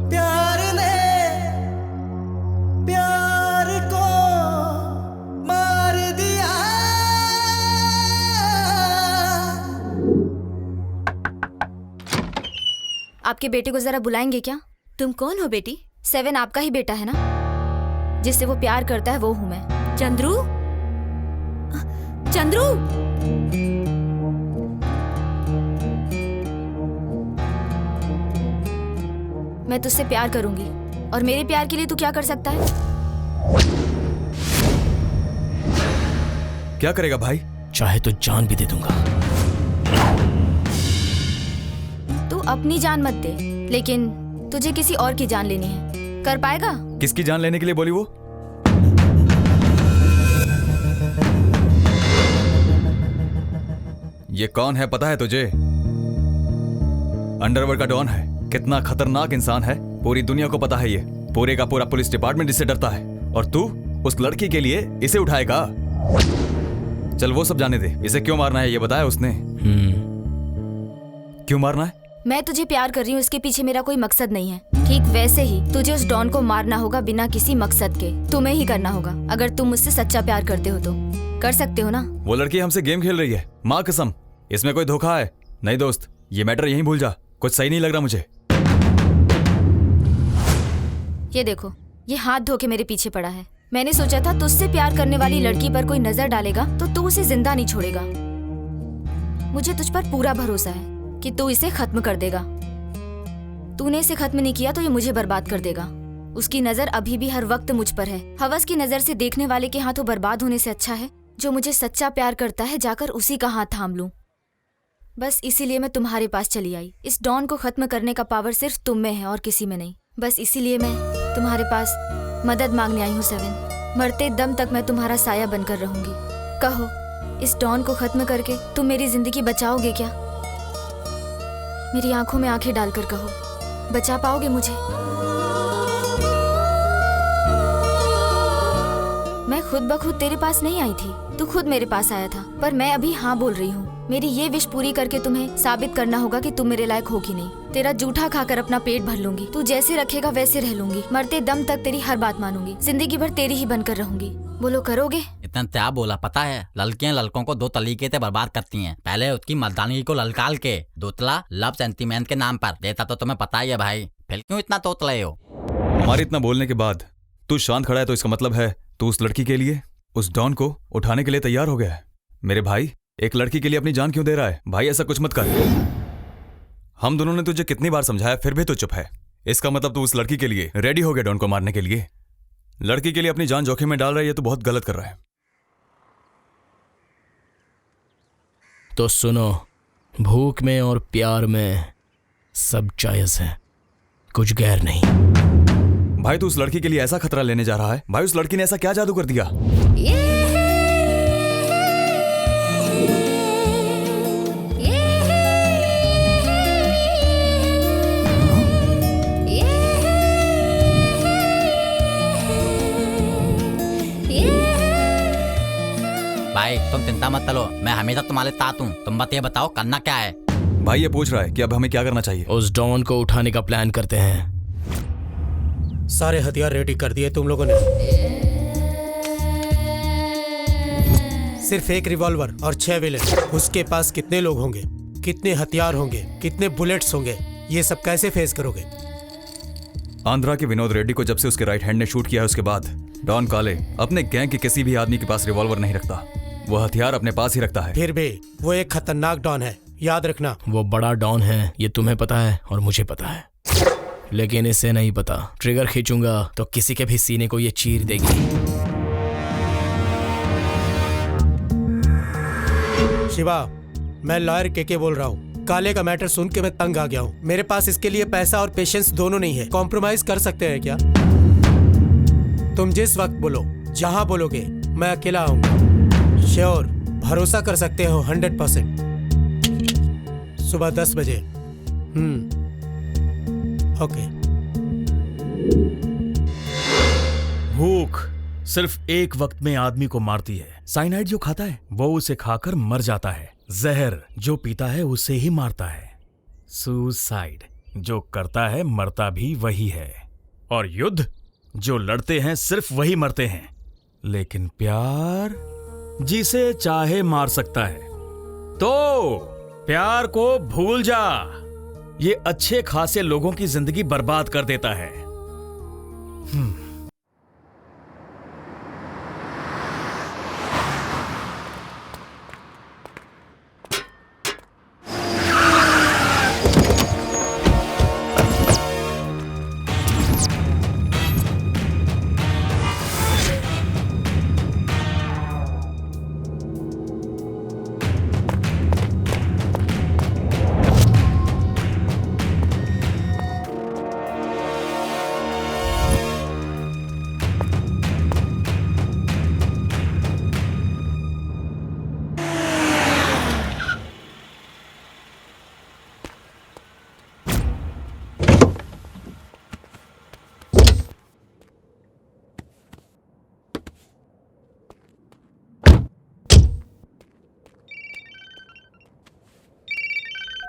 प्यार ने प्यार को मार दिया। आपके बेटे को जरा बुलाएंगे क्या? तुम कौन हो बेटी? 7 आपका ही बेटा है ना? जिससे वो प्यार करता है वो हूं मैं। चंद्रू, चंद्रू, मैं तुझसे प्यार करूंगी और मेरे प्यार के लिए तू क्या कर सकता है? क्या करेगा भाई? चाहे तो जान भी दे दूंगा। तू अपनी जान मत दे, लेकिन तुझे किसी और की जान लेनी है। कर पाएगा? किसकी जान लेने के लिए बोली वो? ये कौन है पता है तुझे? अंडरवर्ल्ड का डॉन है। कितना खतरनाक इंसान है पूरी दुनिया को पता है। ये पूरे का पूरा पुलिस डिपार्टमेंट इससे डरता है, और तू उस लड़की के लिए इसे उठाएगा? चल वो सब जाने दे। इसे क्यों मारना है ये बताया उसने? क्यों मारना है? मैं तुझे प्यार कर रही हूँ, इसके पीछे मेरा कोई मकसद नहीं है। ठीक वैसे ही तुझे उस डॉन को मारना होगा बिना किसी मकसद के। तुम्हें ही करना होगा। अगर तुम मुझसे सच्चा प्यार करते हो तो कर सकते हो ना? वो लड़की हमसे गेम खेल रही है, माँ कसम। इसमें कोई धोखा है? नहीं दोस्त, ये मैटर यहीं भूल जा। कुछ सही नहीं लग रहा मुझे। ये देखो, ये हाथ धो के मेरे पीछे पड़ा है। मैंने सोचा था तुझसे प्यार करने वाली लड़की पर कोई नजर डालेगा तो तू उसे जिंदा नहीं छोड़ेगा। मुझे तुझ पर पूरा भरोसा है कि तू इसे खत्म कर देगा। तूने इसे खत्म नहीं किया तो ये मुझे बर्बाद कर देगा। उसकी नजर अभी भी हर वक्त मुझ पर है। हवस की नजर से देखने वाले के हाथों बर्बाद होने से अच्छा है जो मुझे सच्चा प्यार करता है जाकर उसी का हाथ थाम लूं। बस इसीलिए मैं तुम्हारे पास चली आई। इस डॉन को खत्म करने का पावर सिर्फ तुम में है और किसी में नहीं। बस इसीलिए मैं तुम्हारे पास मदद मांगने आई हूँ 7। मरते दम तक मैं तुम्हारा साया बनकर रहूंगी। कहो, इस डॉन को खत्म करके तुम मेरी जिंदगी बचाओगे क्या? मेरी आंखों में आंखें डालकर कहो, बचा पाओगे मुझे? मैं खुद ब खुद तेरे पास नहीं आई थी, तू खुद मेरे पास आया था। पर मैं अभी हाँ बोल रही हूँ। मेरी ये विश पूरी करके तुम्हें साबित करना होगा कि तुम मेरे लायक हो कि नहीं। तेरा जूठा खाकर अपना पेट भर लूंगी। तू जैसे रखेगा वैसे रह लूंगी। मरते दम तक तेरी हर बात मानूंगी। जिंदगी भर तेरी ही बनकर रहूंगी। बोलो, करोगे? इतना क्या बोला पता है? लड़कियां लड़कों को 2 तरीके से बर्बाद करती हैं। पहले उसकी मर्दानगी को ललकाल के, दूसरा लव सेंटीमेंट के नाम पर। देता तो तुम्हें पता ही है भाई, फिर क्यों इतना तोतले हो? हमारे इतना बोलने के बाद तू शांत खड़ा है तो इसका मतलब है तू उस लड़की के लिए, उस डॉन को उठाने के लिए तैयार हो गया है। मेरे भाई, एक लड़की के लिए अपनी जान क्यों दे रहा है? भाई ऐसा कुछ मत कर। हम दोनों ने तुझे कितनी बार समझाया फिर भी तू चुप है। इसका मतलब तू उस लड़की के लिए रेडी हो गया डॉन को मारने के लिए। लड़की के लिए अपनी जान जोखिम में डाल रहा है, ये तो बहुत गलत कर रहा है। तो सुनो, भूख में और प्यार में सब जायज है, कुछ गैर नहीं। भाई तू उस लड़की के लिए ऐसा खतरा लेने जा रहा है? भाई उस लड़की ने ऐसा क्या जादू कर दिया? भाई तुम चिंता मत करो, मैं हमेशा तुम्हारे साथ हूँ। तुम बात ये बताओ करना क्या है? भाई ये पूछ रहा है कि अब हमें क्या करना चाहिए। उस डॉन को उठाने का प्लान करते हैं। सारे हथियार रेडी कर दिए तुम लोगों ने? सिर्फ एक रिवॉल्वर और 6 विलेन। उसके पास कितने लोग होंगे, कितने हथियार होंगे, कितने बुलेट्स होंगे, ये सब कैसे फेस करोगे? आंध्रा के विनोद रेड्डी को जब से उसके राइट हैंड ने शूट किया है उसके बाद डॉन काले अपने गैंग के किसी भी आदमी के पास रिवॉल्वर नहीं रखता। वो हथियार अपने पास ही रखता है। फिर भी वो एक खतरनाक डॉन है, याद रखना। वो बड़ा डॉन है, ये तुम्हें पता है और मुझे पता है। लेकिन इसे नहीं पता ट्रिगर खींचूंगा तो किसी के भी सीने को ये चीर देगी। शिवा, मैं लॉयर के बोल रहा हूँ। काले का मैटर सुन के मैं तंग आ गया हूँ। मेरे पास इसके लिए पैसा और पेशेंस दोनों नहीं है। कॉम्प्रोमाइज कर सकते हैं क्या? तुम जिस वक्त बोलो, जहाँ बोलोगे, मैं अकेला आऊंगा। श्योर, भरोसा कर सकते हो 100%। सुबह 10 बजे। ओके। भूख सिर्फ एक वक्त में आदमी को मारती है। साइनाइड जो खाता है वो उसे खाकर मर जाता है। जहर जो पीता है उसे ही मारता है। सुसाइड जो करता है मरता भी वही है। और युद्ध जो लड़ते हैं सिर्फ वही मरते हैं। लेकिन प्यार जिसे चाहे मार सकता है। तो प्यार को भूल जा, ये अच्छे खासे लोगों की जिंदगी बर्बाद कर देता है।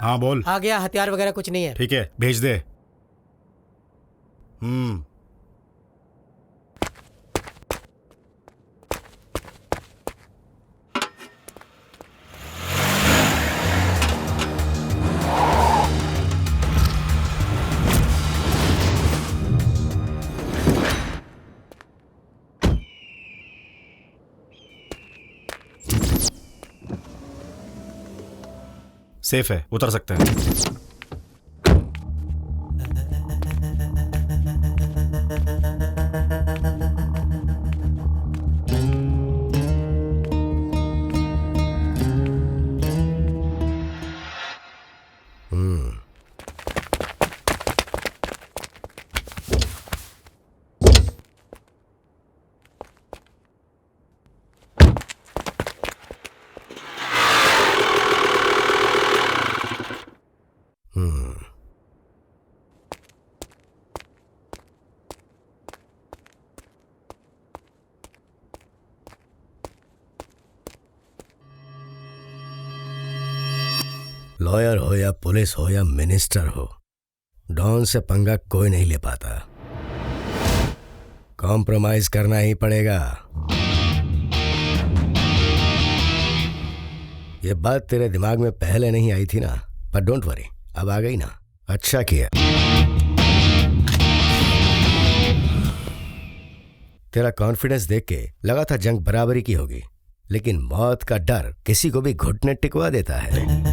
हाँ बोल। आ गया, हथियार वगैरह कुछ नहीं है। ठीक है, भेज दे। सेफ है, उतर सकते हैं। लॉयर हो या पुलिस हो या मिनिस्टर हो, डॉन से पंगा कोई नहीं ले पाता। कॉम्प्रोमाइज करना ही पड़ेगा। ये बात तेरे दिमाग में पहले नहीं आई थी ना, पर डोंट वरी, अब आ गई ना। अच्छा किया। तेरा कॉन्फिडेंस देख के लगा था जंग बराबरी की होगी, लेकिन मौत का डर किसी को भी घुटने टिकवा देता है।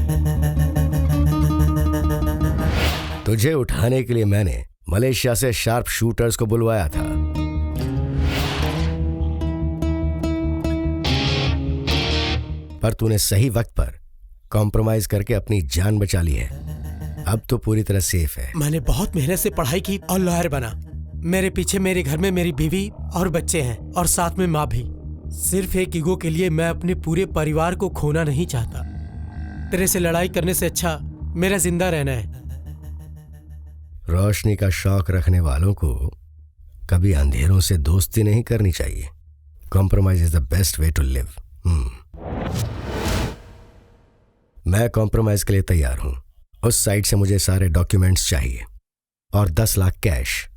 तुझे उठाने के लिए मैंने मलेशिया से शार्प शूटर्स को बुलवाया था। पर तूने सही वक्त पर कॉम्प्रोमाइज करके अपनी जान बचा ली है। अब तो पूरी तरह सेफ है। मैंने बहुत मेहनत से पढ़ाई की और लॉयर बना। मेरे पीछे मेरे घर में मेरी बीवी और बच्चे हैं और साथ में माँ भी। सिर्फ एक ईगो के लिए मैं अपने पूरे परिवार को खोना नहीं चाहता। तेरे से लड़ाई करने से अच्छा मेरा जिंदा रहना है। रोशनी का शौक रखने वालों को कभी अंधेरों से दोस्ती नहीं करनी चाहिए। Compromise is the best way to live. मैं कॉम्प्रोमाइज के लिए तैयार हूं। उस साइट से मुझे सारे डॉक्यूमेंट्स चाहिए और 10 लाख कैश।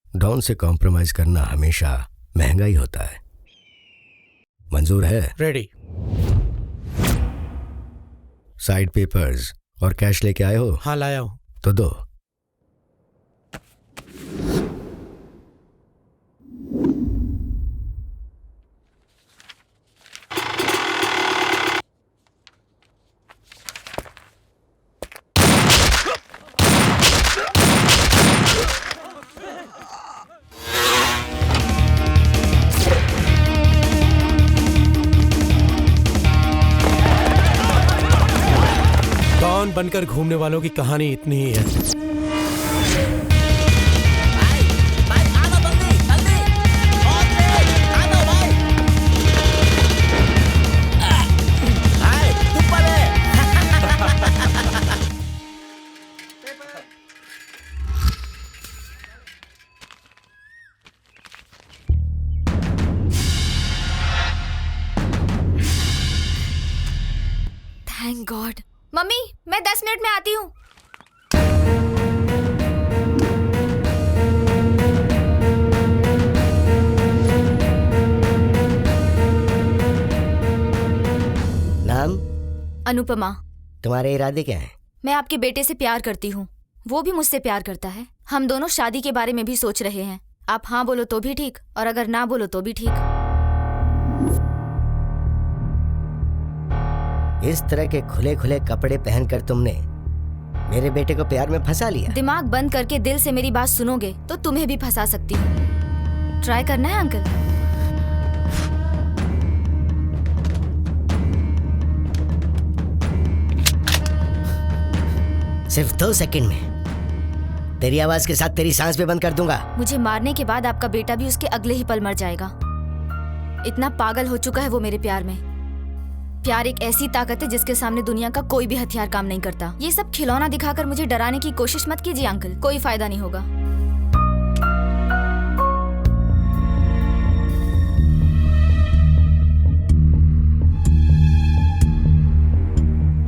डॉन से कॉम्प्रोमाइज करना हमेशा महंगा ही होता है। मंजूर है? रेडी। साइड पेपर्स और कैश लेके आए हो? हाँ लाया हूं। तो दो। बनकर घूमने वालों की कहानी इतनी ही है। Thank God. मम्मी, मैं 10 मिनट में आती हूँ। नाम? अनुपमा। तुम्हारे इरादे क्या हैं? मैं आपके बेटे से प्यार करती हूँ, वो भी मुझसे प्यार करता है। हम दोनों शादी के बारे में भी सोच रहे हैं। आप हाँ बोलो तो भी ठीक, और अगर ना बोलो तो भी ठीक। इस तरह के खुले खुले कपड़े पहनकर तुमने मेरे बेटे को प्यार में फंसा लिया। दिमाग बंद करके दिल से मेरी बात सुनोगे तो तुम्हें भी फंसा सकती हूँ। ट्राई करना है अंकल? सिर्फ 2 सेकंड में तेरी आवाज के साथ तेरी सांस भी बंद कर दूंगा। मुझे मारने के बाद आपका बेटा भी उसके अगले ही पल मर जाएगा। इतना पागल हो चुका है वो मेरे प्यार में। प्यार एक ऐसी ताकत है जिसके सामने दुनिया का कोई भी हथियार काम नहीं करता। ये सब खिलौना दिखाकर मुझे डराने की कोशिश मत कीजिए अंकल, कोई फायदा नहीं होगा।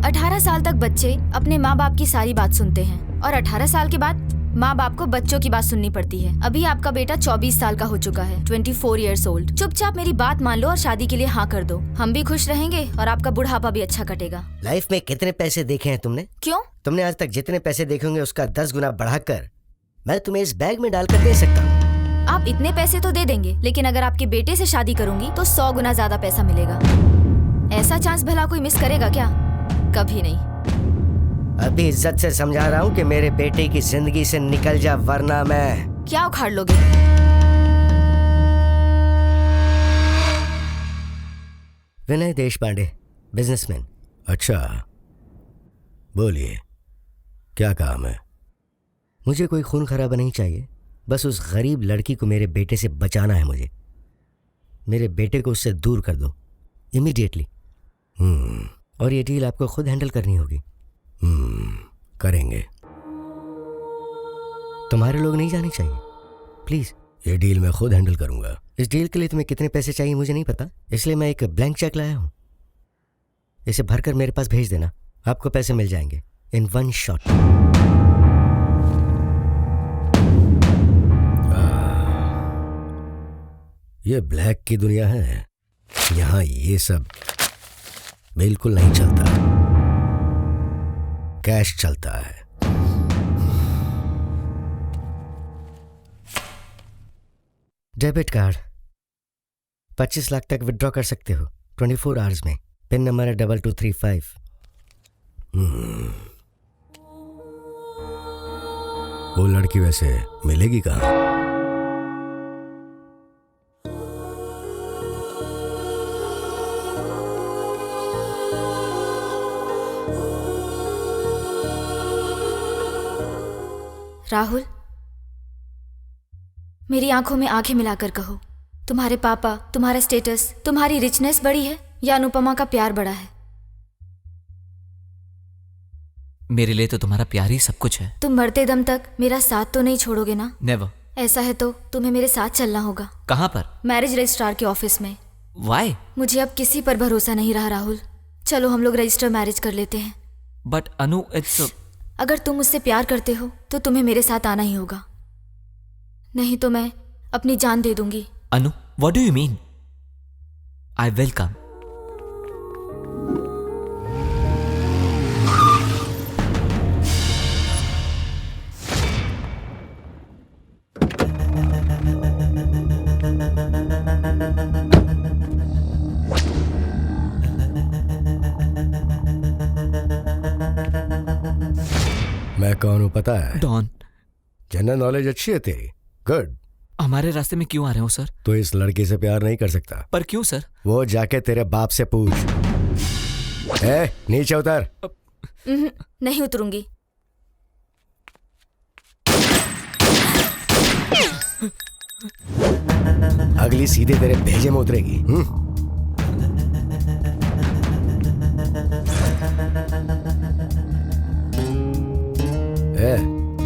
18 साल तक बच्चे अपने माँ बाप की सारी बात सुनते हैं और 18 साल के बाद माँ बाप को बच्चों की बात सुननी पड़ती है। अभी आपका बेटा 24 साल का हो चुका है, 24 years old। चुपचाप मेरी बात मान लो और शादी के लिए हाँ कर दो। हम भी खुश रहेंगे और आपका बुढ़ापा भी अच्छा कटेगा। लाइफ में कितने पैसे देखे हैं तुमने? क्यों? तुमने आज तक जितने पैसे देखे होंगे उसका 10 गुना बढ़ाकर मैं तुम्हें इस बैग में डालकर दे सकता हूँ। आप इतने पैसे तो दे देंगे, लेकिन अगर आपके बेटे से शादी करूंगी तो 100 गुना ज्यादा पैसा मिलेगा। ऐसा चांस भला कोई मिस करेगा क्या? कभी नहीं। अभी इज्जत से समझा रहा हूँ कि मेरे बेटे की जिंदगी से निकल जा, वरना मैं। क्या उखाड़ लोगे? विनय देशपांडे, बिजनेसमैन। अच्छा, बोलिए क्या काम है? मुझे कोई खून खराबा नहीं चाहिए, बस उस गरीब लड़की को मेरे बेटे से बचाना है। मुझे मेरे बेटे को उससे दूर कर दो इमीडिएटली। और ये डील आपको खुद हैंडल करनी होगी। करेंगे। तुम्हारे लोग नहीं जाने चाहिए प्लीज। ये डील मैं खुद हैंडल करूंगा। इस डील के लिए तुम्हें कितने पैसे चाहिए मुझे नहीं पता, इसलिए मैं एक ब्लैंक चेक लाया हूं। इसे भरकर मेरे पास भेज देना, आपको पैसे मिल जाएंगे इन 1 शॉट। ये ब्लैक की दुनिया है, यहां ये सब बिल्कुल नहीं चलता, कैश चलता है। डेबिट कार्ड 25 लाख तक विड्रॉ कर सकते हो 24 आवर्स में। पिन नंबर है 2235। वो लड़की वैसे मिलेगी कहाँ? राहुल, मेरी आंखों में आंखें मिलाकर कहो, तुम्हारे पापा, तुम्हारा स्टेटस, तुम्हारी रिचनेस बड़ी है या अनुपमा का प्यार बड़ा है? मेरे लिए तो तुम्हारा प्यार ही सब कुछ है। तुम मरते दम तक मेरा साथ तो नहीं छोड़ोगे ना? नेवर। ऐसा है तो तुम्हें मेरे साथ चलना होगा। कहाँ पर? मैरिज रजिस्ट्रार के ऑफिस में। Why? मुझे अब किसी पर भरोसा नहीं रहा राहुल। चलो हम लोग रजिस्टर मैरिज कर लेते हैं। बट अनु, इट्स अगर तुम मुझसे प्यार करते हो तो तुम्हें मेरे साथ आना ही होगा, नहीं तो मैं अपनी जान दे दूंगी। Anu, what do you mean? I will come. मैं कौन हूँ पता है? डॉन। जनरल नॉलेज अच्छी है तेरी, गुड। हमारे रास्ते में क्यों आ रहे हो सर? तो इस लड़की से प्यार नहीं कर सकता। पर क्यों सर? वो जाके तेरे बाप से पूछ। नीचे उतर। नहीं उतरूंगी। अगली सीधे तेरे भेजे में उतरेगी।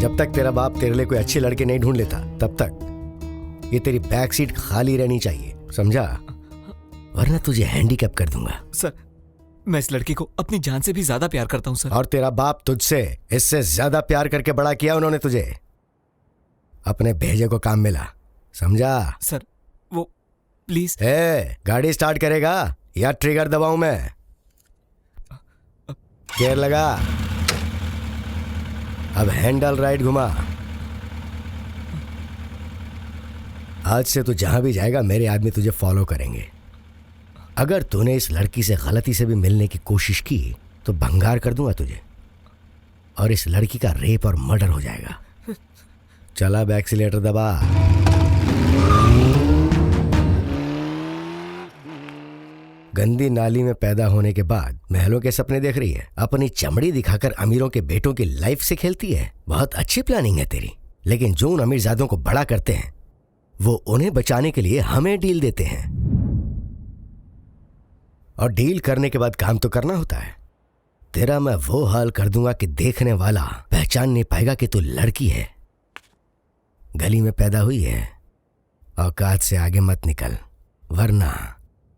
जब तक तेरा बाप तेरे लिए कोई अच्छे लड़के नहीं ढूंढ लेता तब तक ये तेरी बैक सीट खाली रहनी चाहिए, समझा? वरना तुझे हैंडीकैप कर दूंगा। सर, मैं इस लड़की को अपनी जान से भी ज्यादा प्यार करता हूँ सर। और तेरा बाप तुझसे इससे ज्यादा प्यार करके बड़ा किया उन्होंने तुझे। अपने भेजे को काम मिला, समझा? सर वो प्लीज। गाड़ी स्टार्ट करेगा या ट्रिगर दबाऊं मैं? गियर लगा, अब हैंडल राइट घुमा। आज से तू जहां भी जाएगा मेरे आदमी तुझे फॉलो करेंगे। अगर तूने इस लड़की से गलती से भी मिलने की कोशिश की तो भंगार कर दूंगा तुझे, और इस लड़की का रेप और मर्डर हो जाएगा। चला, अब एक्सीलेटर दबा। गंदी नाली में पैदा होने के बाद महलों के सपने देख रही है, अपनी चमड़ी दिखाकर अमीरों के बेटों की लाइफ से खेलती है। बहुत अच्छी प्लानिंग है तेरी, लेकिन जो उन अमीरजादों को बड़ा करते हैं वो उन्हें बचाने के लिए हमें डील देते हैं, और डील करने के बाद काम तो करना होता है। तेरा मैं वो हाल कर दूंगा कि देखने वाला पहचान नहीं पाएगा कि तू लड़की है, गली में पैदा हुई है। औकात से आगे मत निकल, वरना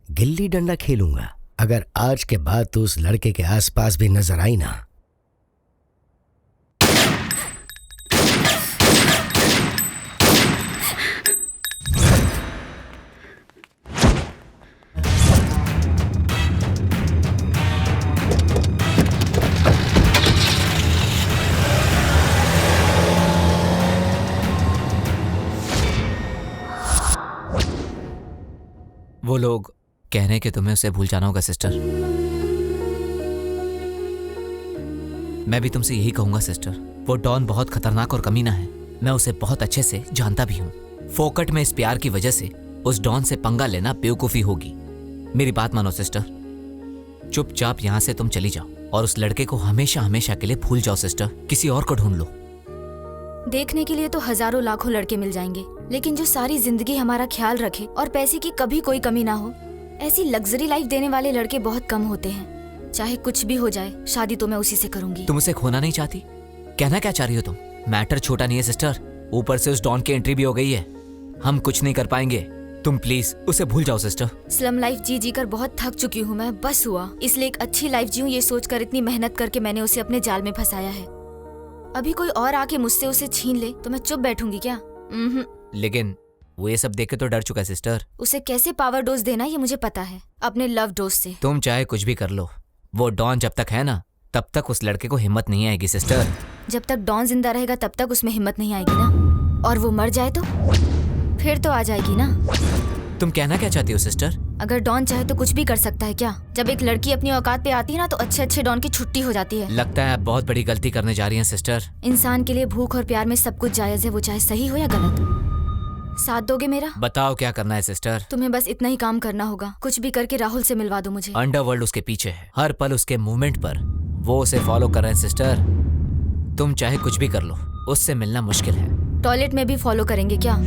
गिल्ली डंडा खेलूंगा। अगर आज के बाद तू उस लड़के के आसपास भी नजर आई ना, वो लोग कह रहे हैं कि तुम्हें उसे भूल जाना होगा सिस्टर। मैं भी तुमसे यही कहूंगा सिस्टर। वो डॉन बहुत खतरनाक और कमीना है, मैं उसे बहुत अच्छे से जानता भी हूँ। फोकट में इस प्यार की वजह से उस डॉन से पंगा लेना बेवकूफी होगी। मेरी बात मानो सिस्टर, चुपचाप यहाँ से तुम चली जाओ और उस लड़के को हमेशा हमेशा के लिए भूल जाओ सिस्टर। किसी और को ढूंढ लो। देखने के लिए तो हजारों लाखों लड़के मिल जाएंगे, लेकिन जो सारी जिंदगी हमारा ख्याल रखे और पैसे की कभी कोई कमी ना हो, ऐसी लग्जरी लाइफ देने वाले लड़के बहुत कम होते हैं। चाहे कुछ भी हो जाए, शादी तो मैं उसी से करूंगी। तुम उसे खोना नहीं चाहती? कहना क्या चाह रही हो तुम? मैटर छोटा नहीं है सिस्टर, ऊपर से उस डॉन की एंट्री भी हो गई है। हम कुछ नहीं कर पाएंगे, तुम प्लीज उसे भूल जाओ सिस्टर। स्लम लाइफ जी जी कर बहुत थक चुकी हूँ मैं, बस हुआ। इसलिए एक अच्छी लाइफ जीऊं ये सोचकर इतनी मेहनत करके मैंने उसे अपने जाल में फंसाया है। अभी कोई और आके मुझसे उसे छीन ले तो मैं चुप बैठूंगी क्या? लेकिन वो ये सब देख के तो डर चुका है सिस्टर। उसे कैसे पावर डोज देना ये मुझे पता है, अपने लव डोज से। तुम चाहे कुछ भी कर लो, वो डॉन जब तक है ना तब तक उस लड़के को हिम्मत नहीं आएगी सिस्टर। जब तक डॉन जिंदा रहेगा तब तक उसमें हिम्मत नहीं आएगी ना, और वो मर जाए तो फिर तो आ जाएगी ना। तुम कहना क्या चाहती हो सिस्टर? अगर डॉन चाहे तो कुछ भी कर सकता है क्या? जब एक लड़की अपनी औकात पे आती है ना तो अच्छे अच्छे डॉन की छुट्टी हो जाती है। लगता है आप बहुत बड़ी गलती करने जा रही हैं सिस्टर। इंसान के लिए भूख और प्यार में सब कुछ जायज है, वो चाहे सही हो या गलत। साथ दोगे मेरा? बताओ क्या करना है सिस्टर? तुम्हें बस इतना ही काम करना होगा, कुछ भी करके राहुल से मिलवा दो मुझे। अंडरवर्ल्ड उसके पीछे है, हर पल उसके मूवमेंट पर वो उसे फॉलो कर रहे हैं सिस्टर। तुम चाहे कुछ भी कर लो, उससे मिलना मुश्किल है। टॉयलेट में भी फॉलो करेंगे क्या?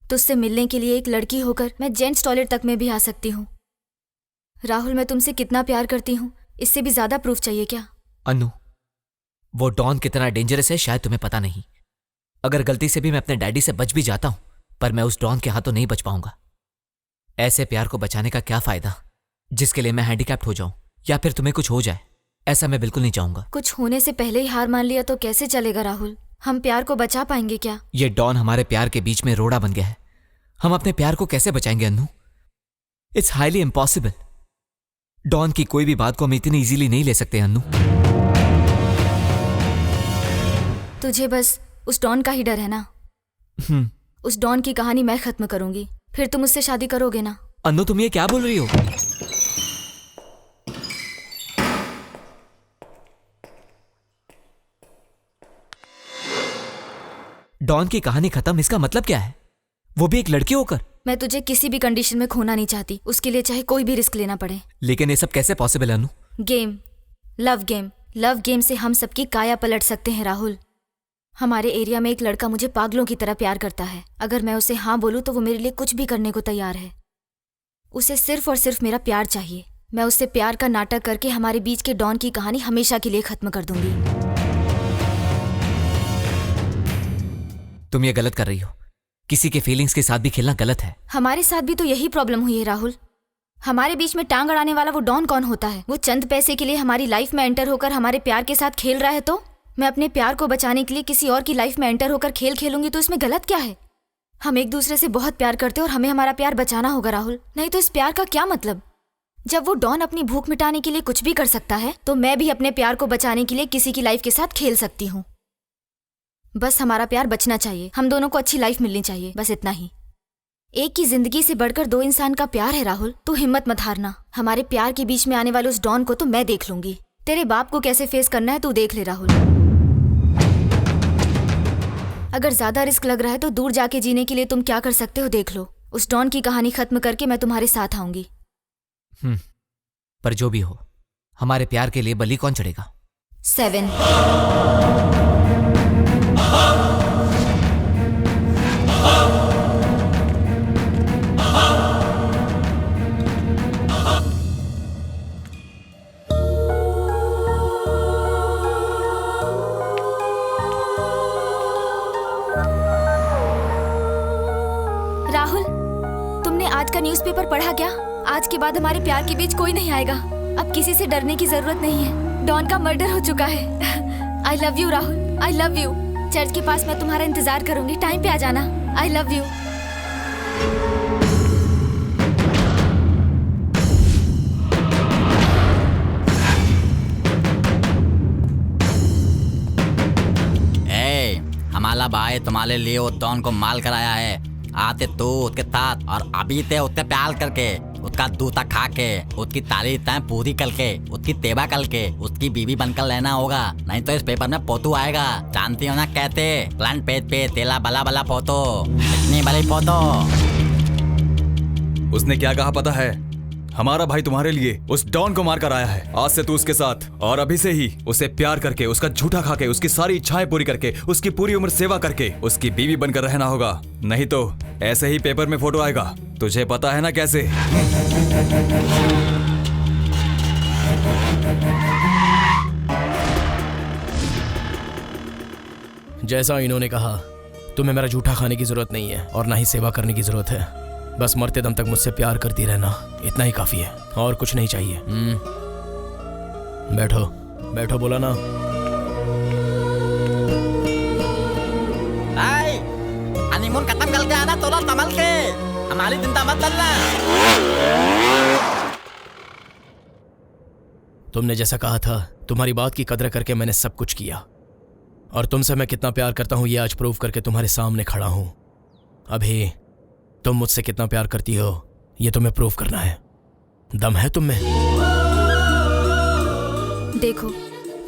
तुझसे मिलने के लिए एक लड़की होकर मैं जेंट्स टॉयलेट तक में भी आ सकती हूँ। राहुल, मैं तुमसे कितना प्यार करती हूँ, इससे भी ज्यादा प्रूफ चाहिए क्या? अनु, वो डॉन कितना डेंजरस है शायद तुम्हें पता नहीं। अगर गलती से भी मैं अपने डैडी से बच भी जाता हूं, पर मैं उस डॉन के हाथों नहीं बच पाऊंगा। ऐसे प्यार को बचाने का क्या फायदा जिसके लिए मैं हैंडीकैप्ड हो जाऊं या फिर तुम्हें कुछ हो जाए। ऐसा मैं बिल्कुल नहीं चाहूंगा। कुछ होने से पहले ही हार मान लिया तो कैसे चलेगा राहुल? हम प्यार को बचा पाएंगे क्या? ये डॉन हमारे प्यार के बीच में रोड़ा बन गया है। हम अपने प्यार को कैसे बचाएंगे Anu? It's highly impossible. Don की कोई भी बात को हम इतनी इजीली नहीं ले सकते अनु। तुझे बस उस डॉन का ही डर है ना? उस डॉन की कहानी मैं खत्म करूंगी, फिर तुम उससे शादी करोगे ना? अन्नू तुम ये क्या बोल रही हो? डॉन की कहानी खत्म, इसका मतलब क्या है? वो भी एक लड़की होकर? मैं तुझे किसी भी कंडीशन में खोना नहीं चाहती, उसके लिए चाहे कोई भी रिस्क लेना पड़े। लेकिन ये सब कैसे पॉसिबल है Anu? Game, love game, love game से हम सबकी काया पलट सकते हैं राहुल। हमारे एरिया में एक लड़का मुझे पागलों की तरह प्यार करता है। अगर मैं उसे हाँ बोलूं तो वो मेरे लिए कुछ भी करने को तैयार है। उसे सिर्फ और सिर्फ मेरा प्यार चाहिए। मैं उससे प्यार का नाटक करके हमारे बीच के डॉन की कहानी हमेशा के लिए खत्म कर दूंगी। तुम ये गलत कर रही हो। किसी के फीलिंग्स के साथ भी खेलना गलत है। हमारे साथ भी तो यही प्रॉब्लम हुई है राहुल। हमारे बीच में टांग अड़ाने वाला वो डॉन कौन होता है? वो चंद पैसे के लिए हमारी लाइफ में एंटर होकर हमारे प्यार के साथ खेल रहा है, तो मैं अपने प्यार को बचाने के लिए किसी और की लाइफ में एंटर होकर खेल खेलूंगी तो इसमें गलत क्या है? हम एक दूसरे से बहुत प्यार करते हैं और हमें हमारा प्यार बचाना होगा राहुल, नहीं तो इस प्यार का क्या मतलब? जब वो डॉन अपनी भूख मिटाने के लिए कुछ भी कर सकता है तो मैं भी अपने प्यार को बचाने के लिए किसी की लाइफ के साथ खेल सकती हूँ। बस हमारा प्यार बचना चाहिए, हम दोनों को अच्छी लाइफ मिलनी चाहिए, बस इतना ही। एक की जिंदगी से बढ़कर दो इंसान का प्यार है राहुल, तू हिम्मत मत हारना। हमारे प्यार के बीच में आने वाले उस डॉन को तो मैं देख लूंगी। तेरे बाप को कैसे फेस करना है तू देख ले राहुल। अगर ज्यादा रिस्क लग रहा है तो दूर जाके जीने के लिए तुम क्या कर सकते हो देख लो। उस डॉन की कहानी खत्म करके मैं तुम्हारे साथ आऊंगी। पर जो भी हो, हमारे प्यार के लिए बलि कौन चढ़ेगा? 7। राहुल, तुमने आज का न्यूज़पेपर पढ़ा क्या? आज के बाद हमारे प्यार के बीच कोई नहीं आएगा। अब किसी से डरने की जरूरत नहीं है। डॉन का मर्डर हो चुका है। I love you Rahul, I love you. Church के पास मैं तुम्हारा इंतजार करूंगी, टाइम पे आ जाना। I love you. हमारा भाई तुम्हारे लिए वो डॉन को माल कराया है। आते तू उसके साथ और अभी ते उससे प्यार करके, उसका दूता खा के, उसकी तारीफें पूरी करके, उसकी सेवा करके उसकी बीवी बनकर लेना होगा, नहीं तो इस पेपर में फोटो आएगा। जानती हो ना कहते फ्रंट पेज पे तेला बला बला फोटो, इतनी बड़ी फोटो। उसने क्या कहा पता है? हमारा भाई तुम्हारे लिए उस डॉन को मार कर आया है। आज से तू उसके साथ और अभी से ही उसे प्यार करके, उसका झूठा खा के, उसकी सारी इच्छाएं पूरी करके, उसकी पूरी उम्र सेवा करके उसकी बीवी बनकर रहना होगा, नहीं तो ऐसे ही पेपर में फोटो आएगा। तुझे पता है ना कैसे? जैसा इन्होंने कहा, तुम्हें मेरा झूठा खाने की जरूरत नहीं है और ना ही सेवा करने की जरूरत है। बस मरते दम तक मुझसे प्यार करती रहना, इतना ही काफी है और कुछ नहीं चाहिए। बैठो बैठो, बोला ना। हनीमून खत्म करके आना थोड़ा संभल के, हमारी चिंता मत करना। तुमने जैसा कहा था, तुम्हारी बात की कदर करके मैंने सब कुछ किया और तुमसे मैं कितना प्यार करता हूं ये आज प्रूव करके तुम्हारे सामने खड़ा हूं। अभी तुम मुझसे कितना प्यार करती हो ये तुम्हें प्रूव करना है। दम है तुम में? देखो,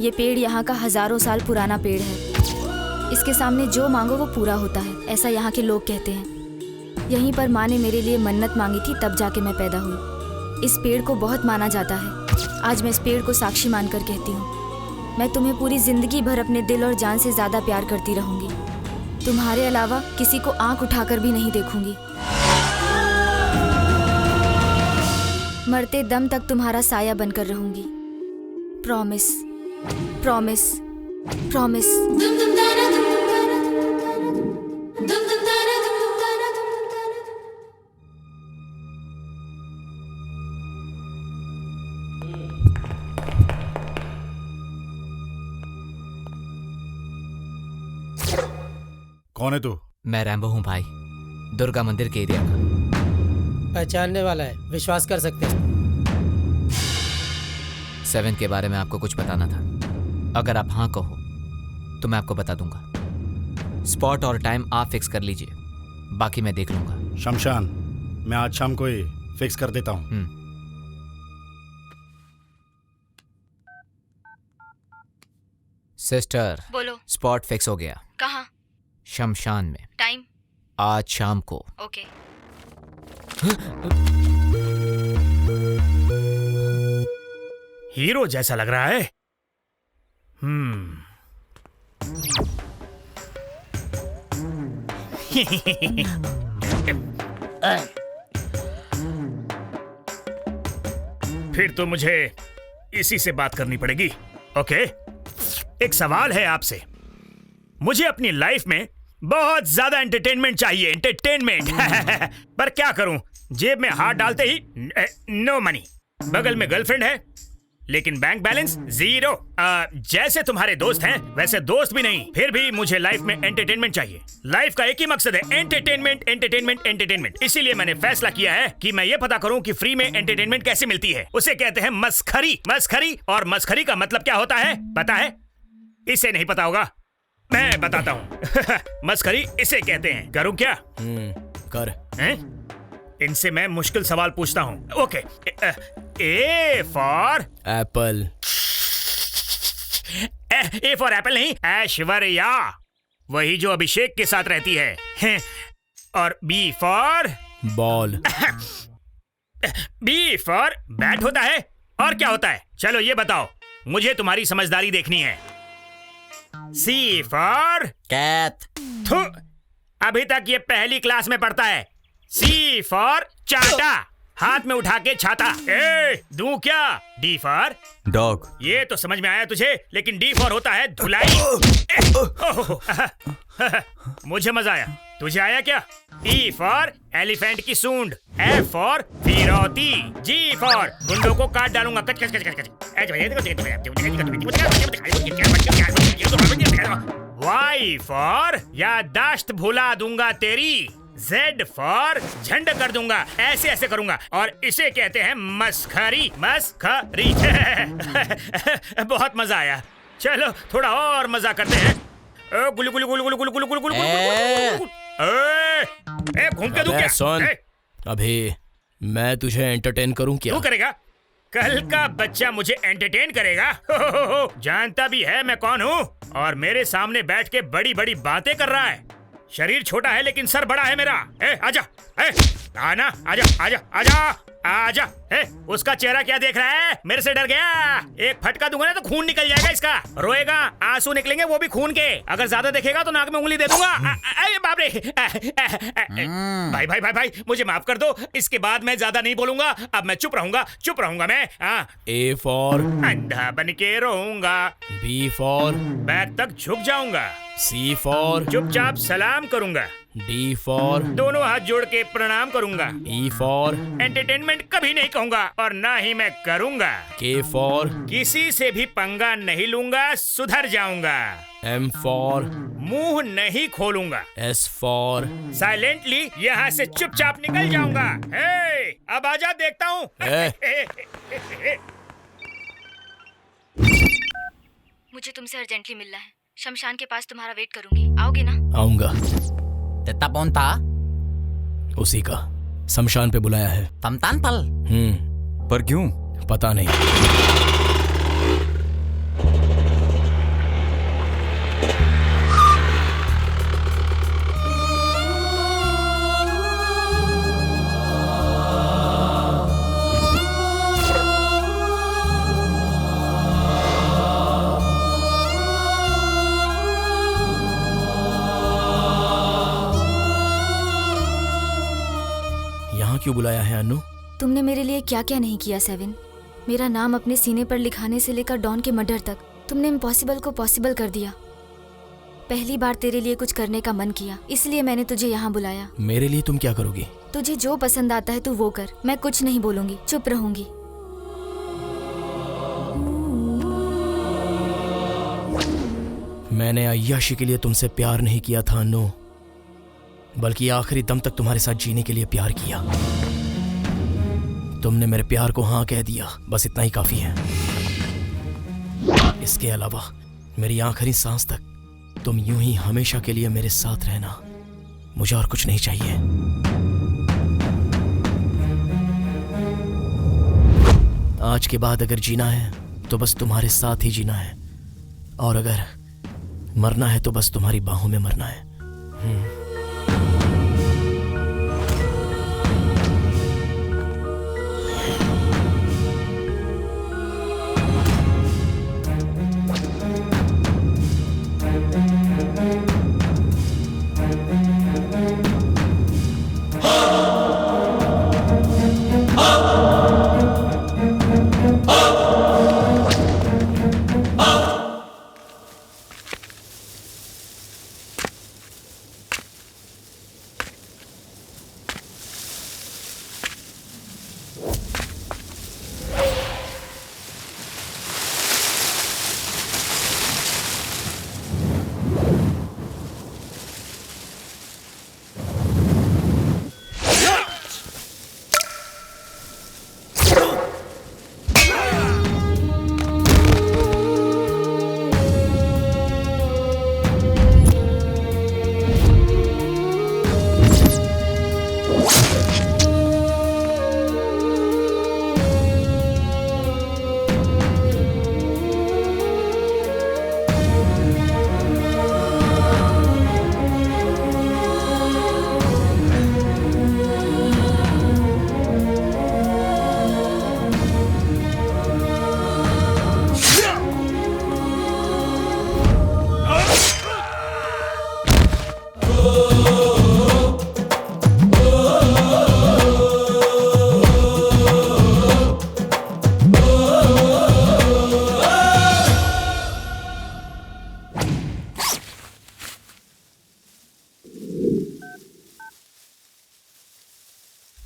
ये पेड़ यहाँ का हजारों साल पुराना पेड़ है। इसके सामने जो मांगो वो पूरा होता है, ऐसा यहाँ के लोग कहते हैं। यहीं पर माँ ने मेरे लिए मन्नत मांगी थी, तब जाके मैं पैदा हुई। इस पेड़ को बहुत माना जाता है। आज मैं इस पेड़ को साक्षी मानकर कहती हूँ, मैं तुम्हें पूरी जिंदगी भर अपने दिल और जान से ज्यादा प्यार करती रहूंगी। तुम्हारे अलावा किसी को आंख उठाकर भी नहीं देखूंगी। मरते दम तक तुम्हारा साया बनकर रहूंगी। Promise, promise, promise. कौन है तू? मैं रैम्बो हूँ भाई, दुर्गा मंदिर के एरिया का। पहचानने वाला है, विश्वास कर सकते हैं। 7 के बारे में आपको कुछ बताना था। अगर आप हाँ कहो तो मैं आपको बता दूंगा। स्पॉट और टाइम आप फिक्स कर लीजिए, बाकी मैं देख लूंगा। शमशान, मैं आज शाम को ही फिक्स कर देता हूँ। सिस्टर, बोलो। स्पॉट फिक्स हो गया। कहाँ? शमशान में, टाइम? आज शाम को। ओके। हीरो जैसा लग रहा है। फिर तो मुझे इसी से बात करनी पड़ेगी। ओके, एक सवाल है आपसे। मुझे अपनी लाइफ में बहुत ज्यादा एंटरटेनमेंट चाहिए, एंटरटेनमेंट। पर क्या करूं, जेब में हाथ डालते ही नो मनी। बगल में गर्लफ्रेंड है लेकिन बैंक बैलेंस 0। जैसे तुम्हारे दोस्त हैं वैसे दोस्त भी नहीं। फिर भी मुझे लाइफ में एंटरटेनमेंट चाहिए। लाइफ का एक ही मकसद है, एंटरटेनमेंट, एंटरटेनमेंट, एंटरटेनमेंट। इसीलिए मैंने फैसला किया है कि मैं ये पता करूं कि फ्री में एंटरटेनमेंट कैसे मिलती है। उसे कहते हैं मस्खरी। मस्खरी, और मस्खरी का मतलब क्या होता है पता है? इसे नहीं पता होगा, मैं बताता हूँ। मस्खरी इसे कहते हैं। करूँ क्या? कर। इनसे मैं मुश्किल सवाल पूछता हूँ। Okay, A for Apple. A for Apple नहीं, ऐश्वर्या, वही जो अभिषेक के साथ रहती है। और B for ball. B for bat होता है। और क्या होता है? चलो ये बताओ, मुझे तुम्हारी समझदारी देखनी है। सी फॉर कैट। अभी तक ये पहली क्लास में पढ़ता है। सी फॉर चाटा, हाथ में उठा के छाता। दूं क्या? D for dog. ये तो समझ में आया तुझे, लेकिन डी फॉर होता है धुलाई। मुझे मजा आया, तुझे आया क्या? ई फॉर एलिफेंट की सूंड। एफ फॉर फिरौती। जी फॉर गुंडों को काट डालूंगा। कच कच कच कच कच। वाई फॉर याददाश्त भुला दूंगा तेरी। Z फॉर झंड कर दूंगा। ऐसे ऐसे करूंगा। और इसे कहते हैं मस्खरी। मस्खरी। बहुत मजा आया। चलो थोड़ा और मजा करते हैं। गुलु गुलु गुलु गुलु गुलु गुलु गुलु गुलु। घूम के दूं क्या? सुन, अभी मैं तुझे एंटरटेन करूं क्या? तू करेगा? कल का बच्चा मुझे एंटरटेन करेगा? जानता भी है मैं कौन हूँ, और मेरे सामने बैठ के बड़ी बड़ी बातें कर रहा है। शरीर छोटा है लेकिन सर बड़ा है मेरा। आजा, आना, आजा आजा आजा आजा। उसका चेहरा क्या देख रहा है? मेरे से डर गया? एक फटका दूंगा ना तो खून निकल जाएगा इसका। रोएगा, आंसू निकलेंगे, वो भी खून के। अगर ज्यादा देखेगा तो नाक में उंगली दे दूंगा। बाप रे। भाई भाई भाई भाई, मुझे माफ कर दो। इसके बाद मैं ज्यादा नहीं बोलूंगा। अब मैं चुप रहूंगा मैं। ए फॉर अंधा बन के रहूंगा। बी फॉर बैक तक झुक जाऊंगा। सी फॉर चुपचाप सलाम करूंगा। डी फॉर दोनों हाथ जोड़ के प्रणाम करूंगा। ई फॉर एंटरटेनमेंट कभी नहीं कहूंगा, और ना ही मैं करूंगा। के फॉर किसी से भी पंगा नहीं लूंगा, सुधर जाऊंगा। एम फॉर मुंह नहीं खोलूंगा। एस फॉर साइलेंटली यहाँ से चुपचाप निकल जाऊंगा। अब आजा, देखता हूँ। मुझे तुमसे अर्जेंटली मिलना है। शमशान के पास तुम्हारा वेट करूंगी, आओगे ना? आऊंगा। तेता कौन था? उसी का शमशान पे बुलाया है। तमतान पल। पर क्यों? पता नहीं। क्यों बुलाया है अनु? तुमने मेरे लिए क्या क्या नहीं किया सेवन। मेरा नाम अपने सीने पर लिखाने से लेकर डॉन के मर्डर तक तुमने इम्पॉसिबल को पॉसिबल कर दिया। पहली बार तेरे लिए कुछ करने का मन किया, इसलिए मैंने तुझे यहाँ बुलाया। मेरे लिए तुम क्या करोगी? तुझे जो पसंद आता है तू वो कर। मैं कुछ नहीं बोलूंगी, चुप रहूंगी। मैंने अय्याशी के लिए तुमसे प्यार नहीं किया था अनु, बल्कि आखिरी दम तक तुम्हारे साथ जीने के लिए प्यार किया। तुमने मेरे प्यार को हाँ कह दिया, बस इतना ही काफी है। इसके अलावा मेरी आखिरी सांस तक तुम यूं ही हमेशा के लिए मेरे साथ रहना, मुझे और कुछ नहीं चाहिए। आज के बाद अगर जीना है तो बस तुम्हारे साथ ही जीना है, और अगर मरना है तो बस तुम्हारी बाहों में मरना है।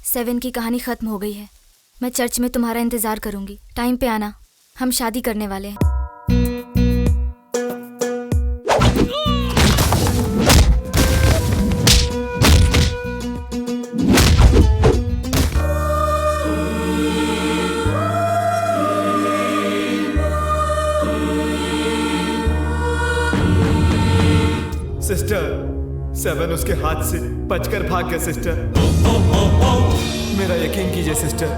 सेवन की कहानी खत्म हो गई है। मैं चर्च में तुम्हारा इंतजार करूंगी। टाइम पे आना, हम शादी करने वाले हैं। सिस्टर, सेवन उसके हाथ से बचकर भाग गया सिस्टर। मेरा यकीन कीजिए सिस्टर,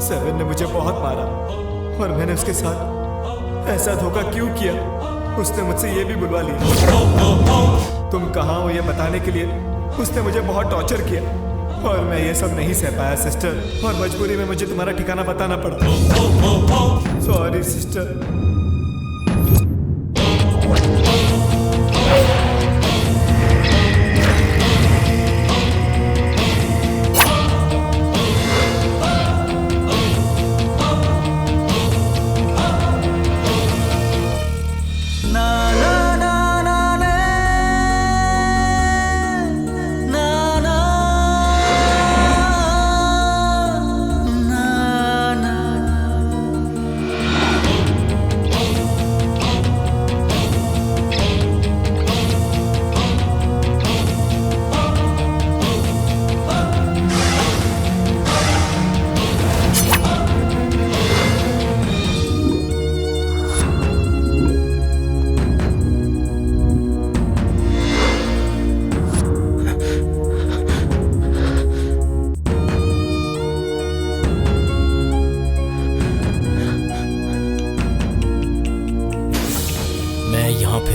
सेवन ने मुझे बहुत मारा और मैंने उसके साथ ऐसा धोखा क्यों किया, उसने मुझसे ये भी बुलवा लिया। तुम कहाँ हो ये बताने के लिए उसने मुझे बहुत टॉर्चर किया और मैं ये सब नहीं सह पाया सिस्टर, और मजबूरी में मुझे तुम्हारा ठिकाना बताना पड़ा। Sorry sister.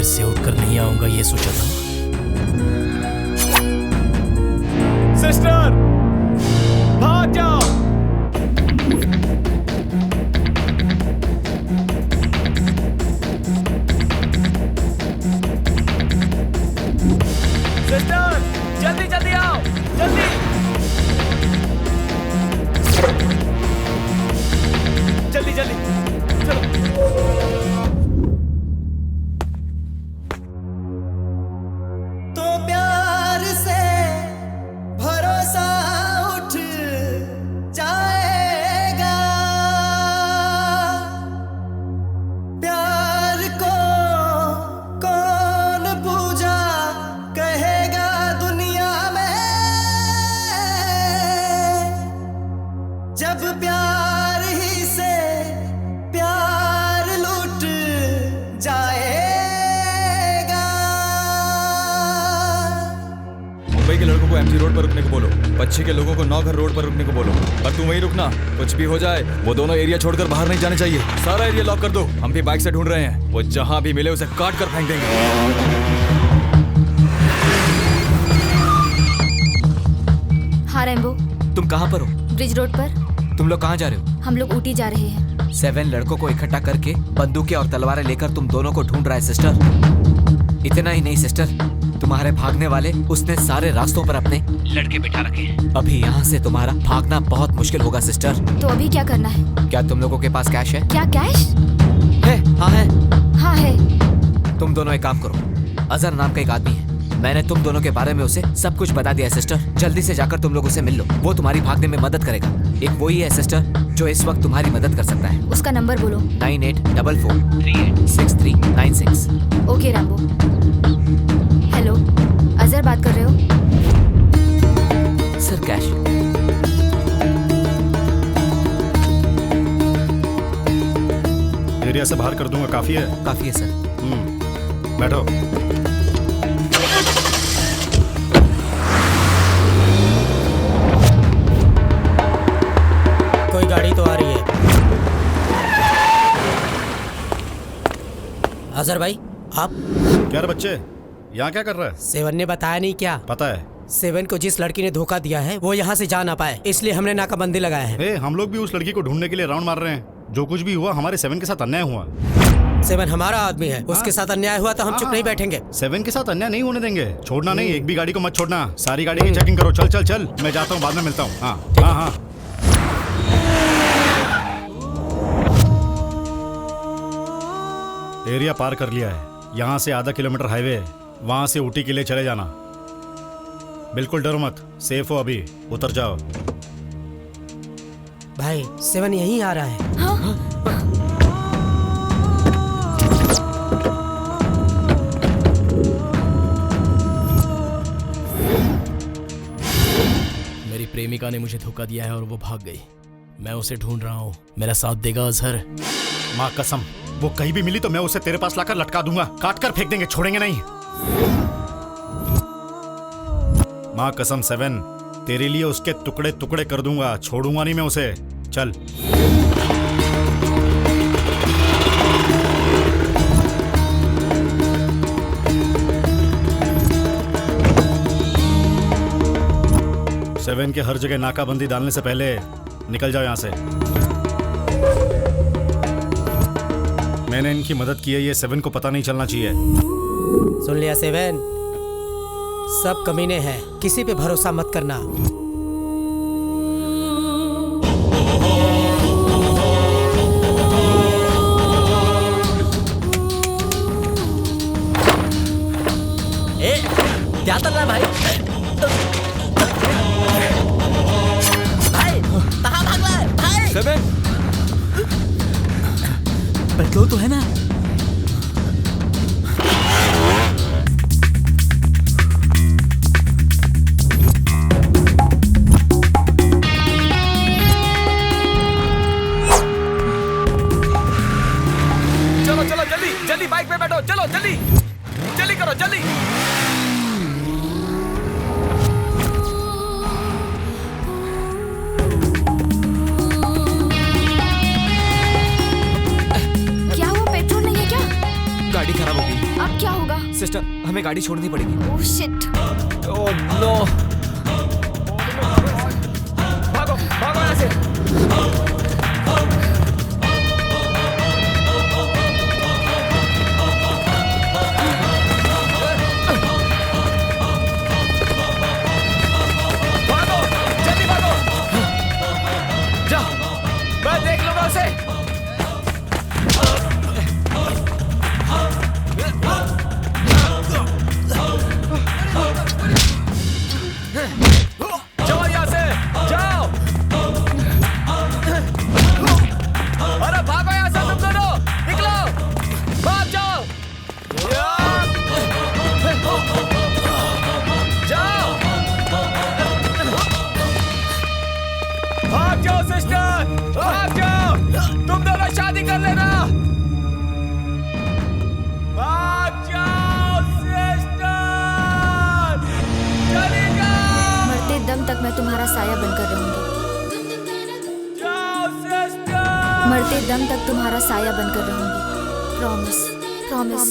से उठकर नहीं आऊंगा ये सोचा था। सिस्टर भाग जाओ। सिस्टर जल्दी जल्दी आओ, जल्दी जल्दी जल्दी चलो। तो प्यार से भरोसा उठ जाएगा, प्यार को कौन पूजा कहेगा दुनिया में, जब प्यार ही से प्यार लूट जाएगा। लड़कों को एमजी रोड पर रुकने को बोलो, पच्छी के लोगों को नौघर रोड पर रुकने को बोलो, पर तुम वहीं रुकना। कुछ भी हो जाए वो दोनों एरिया छोड़कर बाहर नहीं जाने चाहिए। सारा एरिया लॉक कर दो। हम भी बाइक से ढूंढ रहे हैं, वो जहां भी मिले उसे काट कर फेंक देंगे। हाँ रैम्बो, तुम कहाँ पर हो? ब्रिज रोड पर। तुम लोग कहाँ जा रहे हो? हम लोग ऊटी जा रहे हैं। 7 लड़कों को इकट्ठा करके बंदूकें और तलवारें लेकर तुम दोनों को ढूंढ रहा है सिस्टर। इतना ही नहीं सिस्टर, तुम्हारे भागने वाले उसने सारे रास्तों पर अपने लड़के बिठा रखे हैं। अभी यहाँ से तुम्हारा भागना बहुत मुश्किल होगा सिस्टर। तो अभी क्या करना है? क्या तुम लोगों के पास कैश है? क्या कैश है? हाँ है। हाँ है। तुम दोनों एक काम करो, अजहर नाम का एक आदमी है, मैंने तुम दोनों के बारे में उसे सब कुछ बता दिया है सिस्टर। जल्दी से जाकर तुम लोग उसे मिल लो, वो तुम्हारी भागने में मदद करेगा। एक वही है सिस्टर जो इस वक्त तुम्हारी मदद कर सकता है। उसका नंबर बोलो। 9844386396। Okay Rambo. हेलो, अजहर बात कर रहे हो? Sir cash. एरिया से बाहर कर दूंगा, काफी है? काफी है सर। बैठो। कोई गाड़ी तो आ रही है। अजहर भाई, आप? क्या रे बच्चे, यहाँ क्या कर रहा है? 7 ने बताया नहीं क्या? पता है। 7 को जिस लड़की ने धोखा दिया है वो यहाँ से जा ना पाए, इसलिए हमने नाकाबंदी लगाया है। हम लोग भी उस लड़की को ढूंढने के लिए राउंड मार रहे हैं। जो कुछ भी हुआ हमारे 7 के साथ अन्याय हुआ। 7 हमारा आदमी है, उसके साथ अन्याय हुआ तो हम चुप नहीं बैठेंगे। 7 के साथ अन्याय नहीं होने देंगे। छोड़ना नहीं, एक भी गाड़ी को मत छोड़ना। सारी गाड़ी की चेकिंग करो। चल चल चल, मैं जाता हूँ, बाद में मिलता हूँ। हाँ हाँ हाँ। एरिया पार कर लिया है, यहाँ से आधा किलोमीटर हाईवे है, वहां से ऊटी के लिए चले जाना। बिल्कुल डरो मत, सेफ हो, अभी उतर जाओ। भाई 7 यहीं आ रहा है। मेरी प्रेमिका ने मुझे धोखा दिया है और वो भाग गई। मैं उसे ढूंढ रहा हूँ, मेरा साथ देगा अजहर? माँ कसम, वो कहीं भी मिली तो मैं उसे तेरे पास लाकर लटका दूंगा, काट कर फेंक देंगे, छोड़ेंगे नहीं। माँ कसम 7, तेरे लिए उसके टुकड़े टुकड़े कर दूंगा, छोड़ूंगा नहीं मैं उसे। चल। सेवन के हर जगह नाकाबंदी डालने से पहले निकल जाओ यहाँ से। मैंने इनकी मदद की है, ये 7 को पता नहीं चलना चाहिए। सुन लिया 7, सब कमीने हैं, किसी पे भरोसा मत करना। क्या चल रहा है भाई? भाई कहाँ भाग रहा है भाई? 7 पेट्रोल तो है ना? चलो चलो जल्दी जल्दी बाइक पे बैठो, चलो जल्दी जल्दी करो जल्दी। क्या हुआ? पेट्रोल नहीं है क्या? गाड़ी खराब हो गई। अब क्या होगा? सिस्टर, हमें गाड़ी छोड़नी पड़ेगी। Oh shit. Oh no. भागो भागो यहाँ से। भागो जल्दी भागो। जाओ, मैं देख लूंगा उसे। जाओ यहाँ से, जाओ। अरे भागो यहाँ से तुम दोनों, निकलो, भाग जाओ। जाओ, भाग जाओ सिस्टर, भाग जाओ। तुम दोनों शादी कर लेना। भाग जाओ सिस्टर, चली जाओ। मैं तुम्हारा साया बनकर रहूंगी। मरते दम तक तुम्हारा साया बनकर रहूंगी। Promise, promise.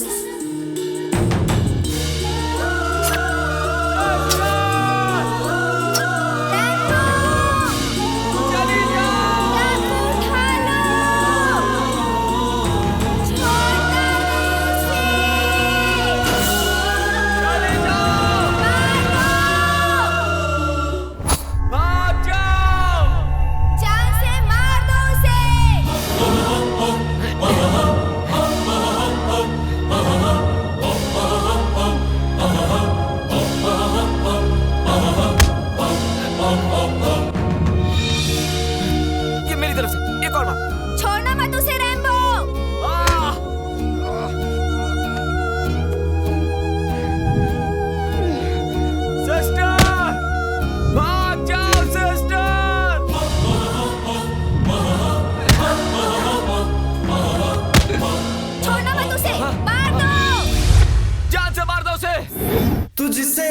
तुझसे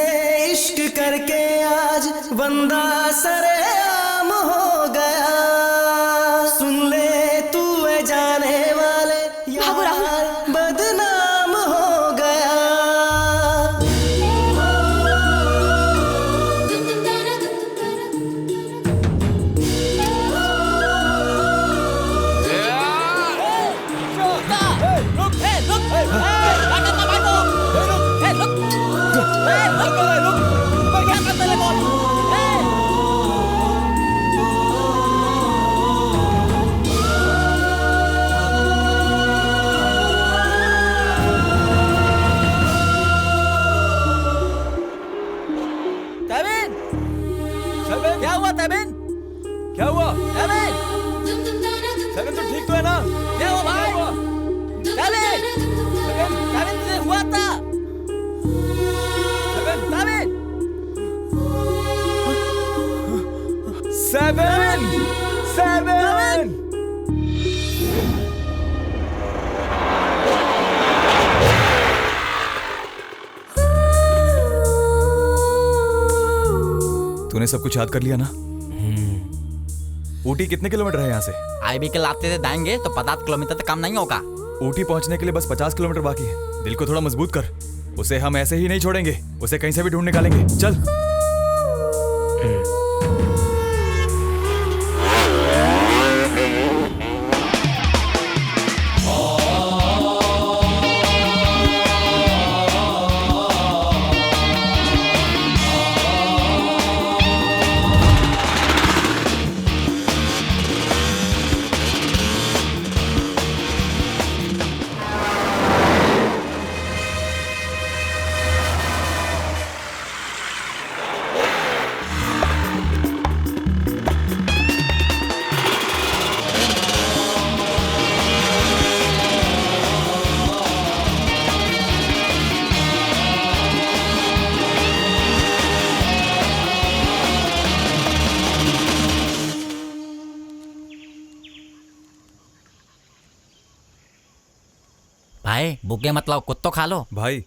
इश्क करके आज बंदा सरेआम हो गया। सुन ले तू है जाने वाले यार बदनाम हो गया। क्या हुआ? सेवन तो ठीक तो है ना? क्या हुआ भाई? तुझे हुआ था? सेवन तूने सब कुछ याद कर लिया ना? ऊटी कितने किलोमीटर है यहाँ से? आईबी के लाते से जाएंगे तो 50 किलोमीटर तक कम नहीं होगा। ऊटी पहुँचने के लिए बस 50 किलोमीटर बाकी है। दिल को थोड़ा मजबूत कर, उसे हम ऐसे ही नहीं छोड़ेंगे, उसे कहीं से भी ढूंढ निकालेंगे। चल। भाई भूखे मतलब कुत्तो खा लो। भाई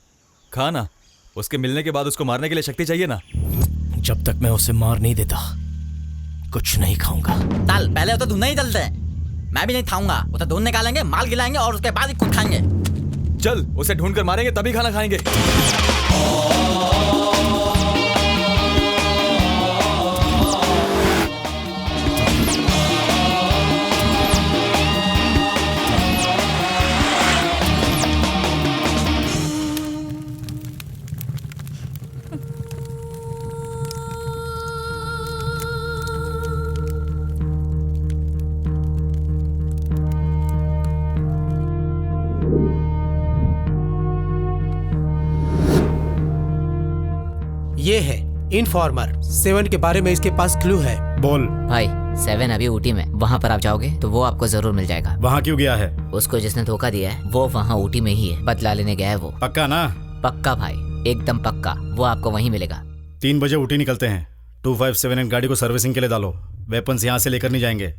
खा ना, उसके मिलने के बाद उसको मारने के लिए शक्ति चाहिए ना। जब तक मैं उसे मार नहीं देता कुछ नहीं खाऊंगा। चल पहले तो ढूंढना ही चलते हैं। मैं भी नहीं खाऊंगा, उसे ढूंढ निकालेंगे, माल गिलाएंगे और उसके बाद ही खुद खाएंगे। चल उसे ढूंढ कर मारेंगे तभी खाना खाएंगे। ये है इनफॉर्मर 7 के बारे में, इसके पास क्लू है। बोल भाई। 7 अभी ऊटी में, वहाँ पर आप जाओगे तो वो आपको जरूर मिल जाएगा। वहाँ क्यों गया है? उसको जिसने धोखा दिया है वो वहाँ ऊटी में ही है, बदला लेने गया है वो। पक्का ना? पक्का भाई, एकदम पक्का, वो आपको वहीं मिलेगा। 3 बजे ऊटी निकलते हैं। 257 गाड़ी को सर्विसिंग के लिए डालो। वेपन्स यहाँ से लेकर नहीं जाएंगे।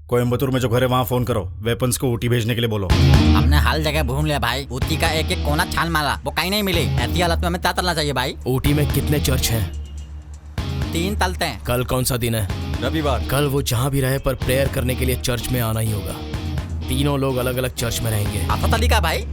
कोयम्बतूर में जो घर है वहाँ फोन करो, वेपन्स को ऊटी भेजने के लिए बोलो। हमने हर जगह घूम लिया भाई, ऊटी का एक एक कोना छान मारा, वो कहीं नहीं मिली। ऐसी हालत में हमें क्या करना चाहिए भाई? ऊटी में कितने चर्च हैं? 3 तलते हैं। कल कौन सा दिन है? रविवार। कल वो जहाँ भी रहे पर प्रेयर करने के लिए चर्च में आना ही होगा। तीनों लोग अलग अलग चर्च में रहेंगे। आपका तरीका भाई?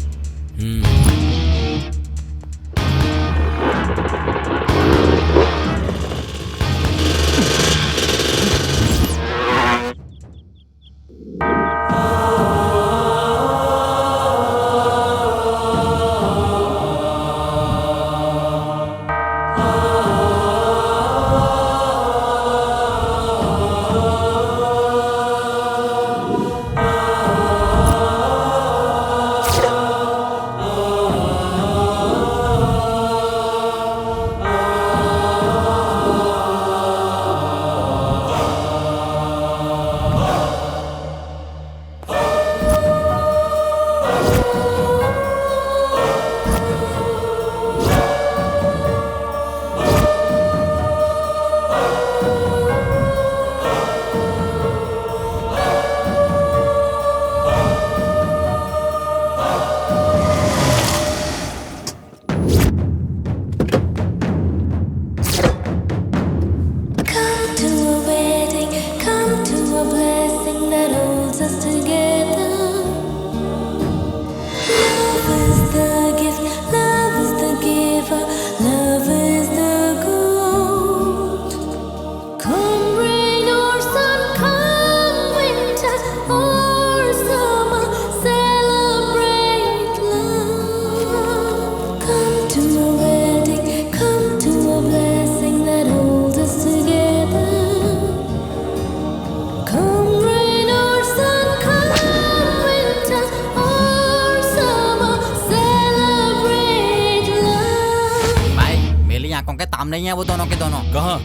नहीं है वो दोनों के दोनों। कहाँ?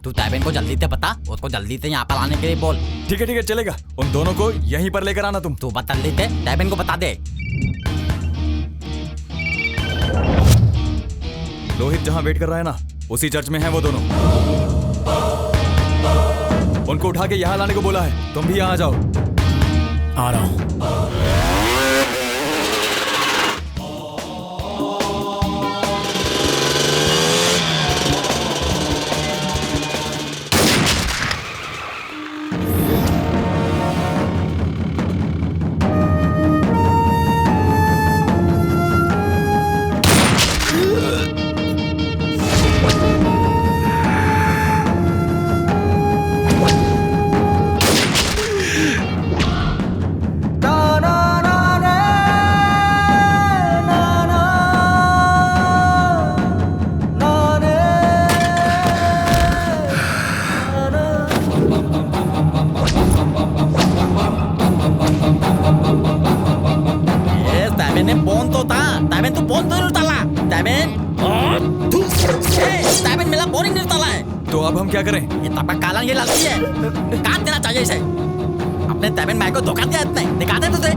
तू तैबिन को जल्दी से बता, उसको जल्दी से यहाँ पर आने के लिए बोल। ठीक है चलेगा। उन दोनों को यहीं पर लेकर आना तुम। तू बता जल्दी से, तैबिन को बता दे। रोहित जहाँ वेट कर रहा है ना, उसी चर्च में हैं वो दोनों। उनको उठा के यहाँ लाने को बोला है। तुम भी यहाँ जाओ। आ रहा हूँ। तो अब हम क्या करें? ये तबका काला ये लालची है, काट देना चाहिए इसे। अपने तैबिन भाई को धोखा दिया इतने, दिखा दे तुझे।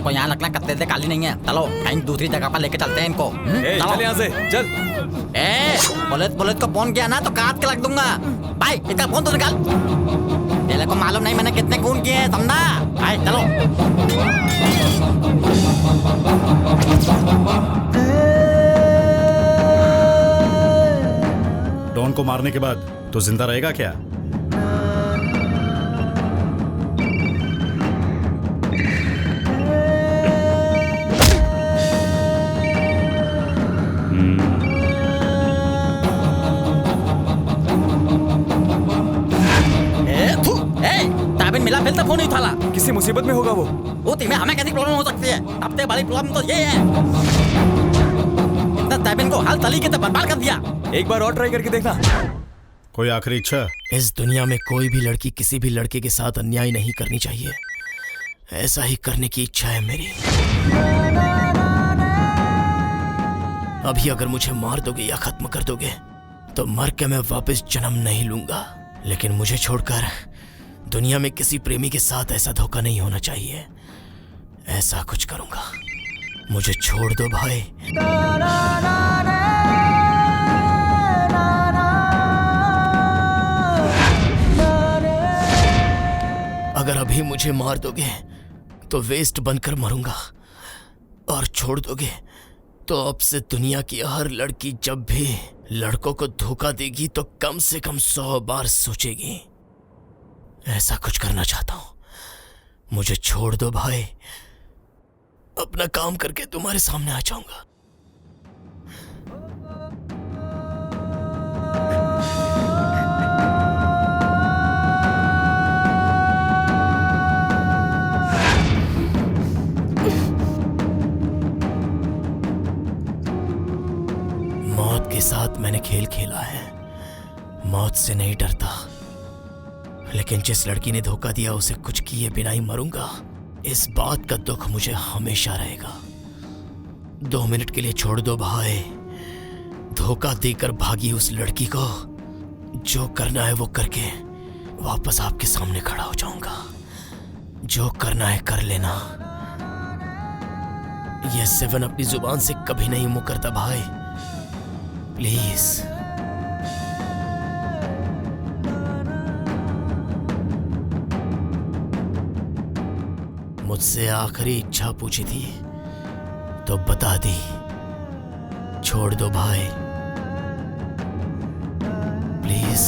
यहाँ लगना कत्ते से काली नहीं है। चलो कहीं दूसरी जगह पर लेके चलते हैं इनको। चल यहाँ से चल। पुलिस को फोन किया ना तो काट के रख दूंगा। भाई इसका फोन तो निकाल। तेरे को मालूम नहीं मैंने कितने खून किए हैं, समझा? भाई चलो। डॉन को मारने के बाद तो जिंदा रहेगा क्या? मिला फिर फोन नहीं उठाला। किसी मुसीबत में होगा वो में हमें कैसी प्रॉब्लम हो सकती है? सबसे बड़ी प्रॉब्लम तो ये है, इतना तैबिन को हर तरीके से बर्बाद कर दिया। एक बार और ट्राई करके देखना। कोई आखिरी इच्छा? इस दुनिया में कोई भी लड़की किसी भी लड़के के साथ अन्याय नहीं करनी चाहिए। ऐसा ही करने की इच्छा है मेरी। अभी अगर मुझे मार दोगे या खत्म कर दोगे तो मर के मैं वापस जन्म नहीं लूंगा, लेकिन मुझे छोड़कर दुनिया में किसी प्रेमी के साथ ऐसा धोखा नहीं होना चाहिए। ऐसा कुछ करूंगा। मुझे छोड़ दो भाई। अगर अभी मुझे मार दोगे तो वेस्ट बनकर मरूंगा, और छोड़ दोगे तो अब से दुनिया की हर लड़की जब भी लड़कों को धोखा देगी तो कम से कम 100 बार सोचेगी। ऐसा कुछ करना चाहता हूं। मुझे छोड़ दो भाई, अपना काम करके तुम्हारे सामने आ जाऊंगा। मौत के साथ मैंने खेल खेला है, मौत से नहीं डरता, लेकिन जिस लड़की ने धोखा दिया उसे कुछ किए बिना ही मरूंगा। इस बात का दुख मुझे हमेशा रहेगा। 2 मिनट के लिए छोड़ दो भाई। धोखा देकर भागी उस लड़की को जो करना है वो करके वापस आपके सामने खड़ा हो जाऊंगा। जो करना है कर लेना। ये 7 अपनी जुबान से कभी नहीं मुकरता भाई, प्लीज। मुझसे आखिरी इच्छा पूछी थी तो बता दी। छोड़ दो भाई, प्लीज।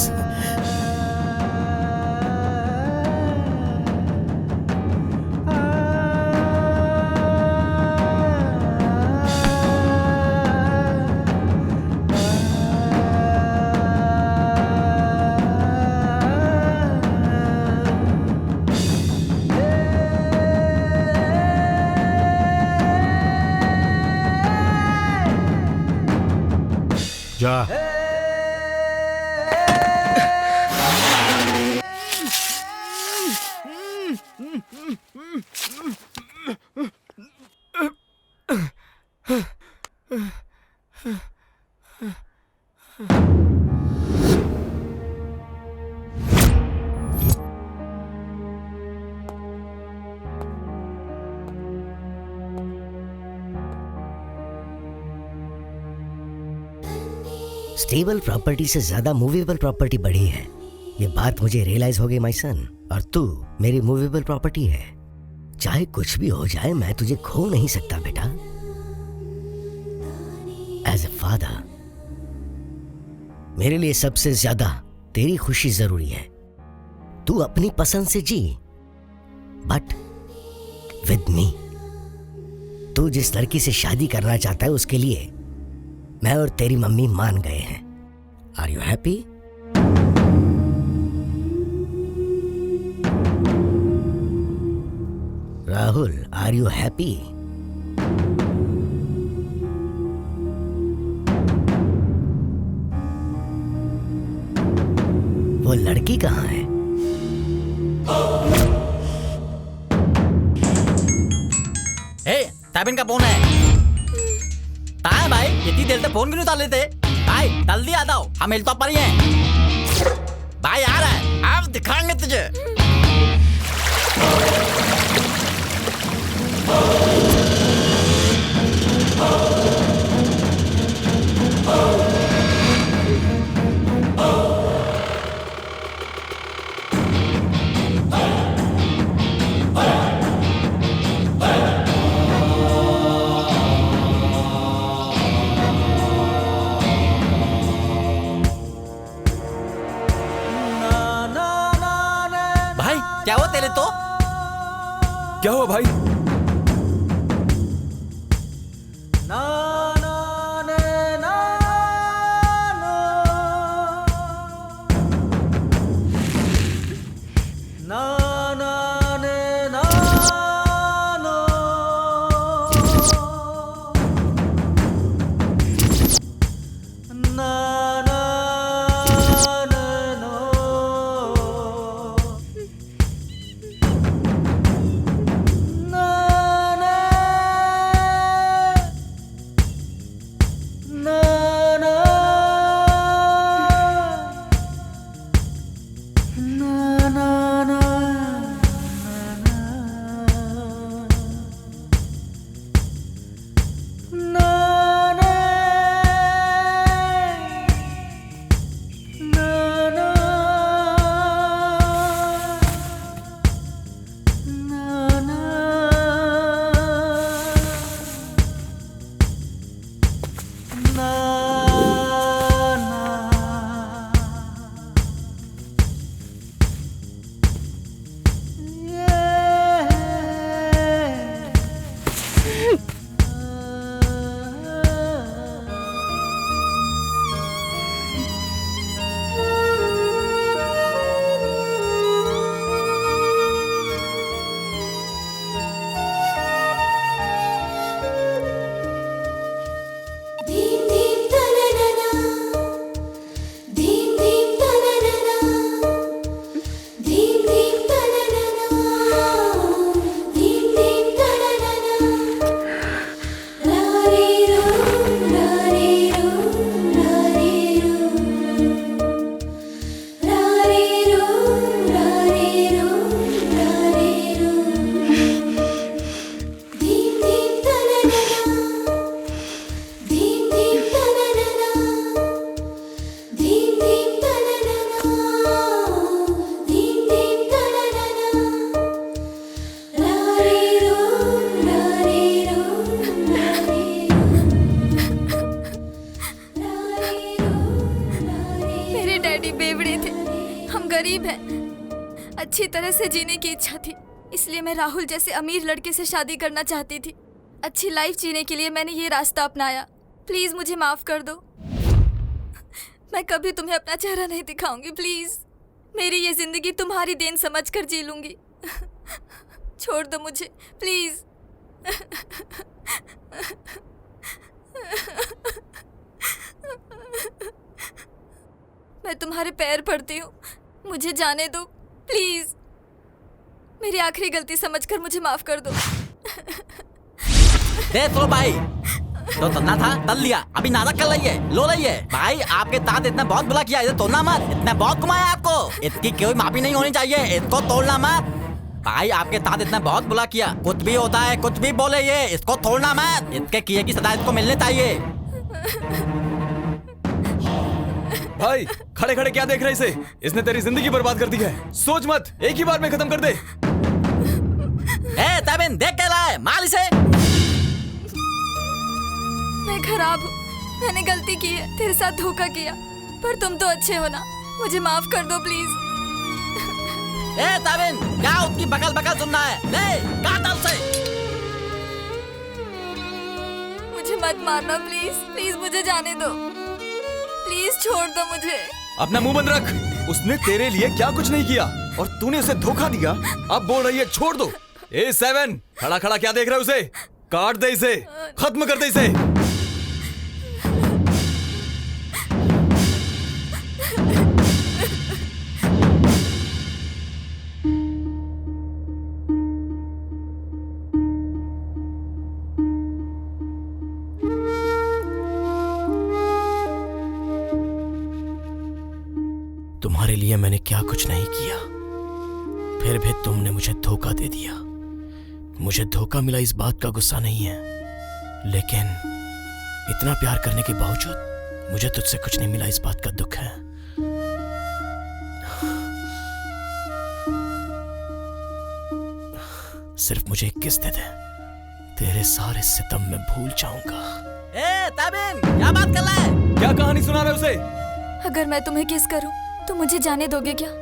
जा। स्टेबल प्रॉपर्टी से ज्यादा मूवेबल प्रॉपर्टी बढ़ी है। ये बात मुझे रियलाइज हो गई माय सन। और तू मेरी मूवेबल प्रॉपर्टी है। चाहे कुछ भी हो जाए मैं तुझे खो नहीं सकता बेटा। एज ए फादर मेरे लिए सबसे ज्यादा तेरी खुशी जरूरी है। तू अपनी पसंद से जी, बट विद मी। तू जिस लड़की से शादी करना चाहता है उसके लिए मैं और तेरी मम्मी मान गए हैं। Are you happy? Rahul, are you happy? वो लड़की कहाँ है? ताबिन का फोन है। ताए भाई इतनी देर से फोन क्यों उतार लेते? भाई जल्दी आ जाओ, हम हिल तो पर ही हैं। भाई आ रहा है, अब दिखाएंगे तुझे। क्या हुआ तेरे तो? क्या हुआ भाई? अच्छी तरह से जीने की इच्छा थी, इसलिए मैं राहुल जैसे अमीर लड़के से शादी करना चाहती थी। अच्छी लाइफ जीने के लिए मैंने ये रास्ता अपनाया। प्लीज मुझे माफ कर दो। मैं कभी तुम्हें अपना चेहरा नहीं दिखाऊंगी। प्लीज मेरी ये जिंदगी तुम्हारी देन समझकर जी लूंगी। छोड़ दो मुझे प्लीज। मैं तुम्हारे पैर पड़ती हूँ, मुझे जाने दो प्लीज। मेरी आखिरी गलती समझकर मुझे माफ कर दो। दे तो भाई, तो तन्ना था तल लिया, अभी नाटक कर रही है, लो रही है। भाई आपके तात इतना बहुत बुला किया, इधर तोड़ना मत, इतना बहुत घुमाया आपको, इसकी कोई माफी नहीं होनी चाहिए, इसको तोड़ना मत। भाई आपके तात इतना बहुत बुला किया, कुछ भी होता है कुछ भी बोले ये, इसको तोड़ना मत, इसके किए की सजा इसको मिलनी चाहिए। भाई खड़े खड़े क्या देख रहे इसे? इसने तेरी जिंदगी बर्बाद कर दी है, सोच मत, एक ही बार में खत्म कर दे। ए तबिन देख क्या रहा है, मार इसे। मैं खराब हूँ, मैंने गलती की है, तेरे साथ धोखा किया, पर तुम तो अच्छे हो ना, मुझे माफ कर दो प्लीज। ए तबिन क्या उसकी बकल बकल सुनना है, ले काट उसे। मुझे मत मारना प्लीज, प्लीज मुझे जाने दो, प्लीज छोड़ दो मुझे। अपना मुंह बंद रख, उसने तेरे लिए क्या कुछ नहीं किया और तूने उसे धोखा दिया, अब बोल रही है छोड़ दो। ए 7 खड़ा खड़ा क्या देख रहा है उसे? काट दे इसे, खत्म कर दे इसे। तुम्हारे लिए मैंने क्या कुछ नहीं किया, फिर भी तुमने मुझे धोखा दे दिया। मुझे धोखा मिला इस बात का गुस्सा नहीं है, लेकिन इतना प्यार करने के बावजूद मुझे तुझसे कुछ नहीं मिला इस बात का दुख है। सिर्फ मुझे एक किस दे दे, तेरे सारे सितम में भूल जाऊंगा। ए तबिन क्या बात कर रहा है? क्या कहानी सुना रहे उसे? अगर मैं तुम्हें किस करूं तो मुझे जाने दोगे क्या?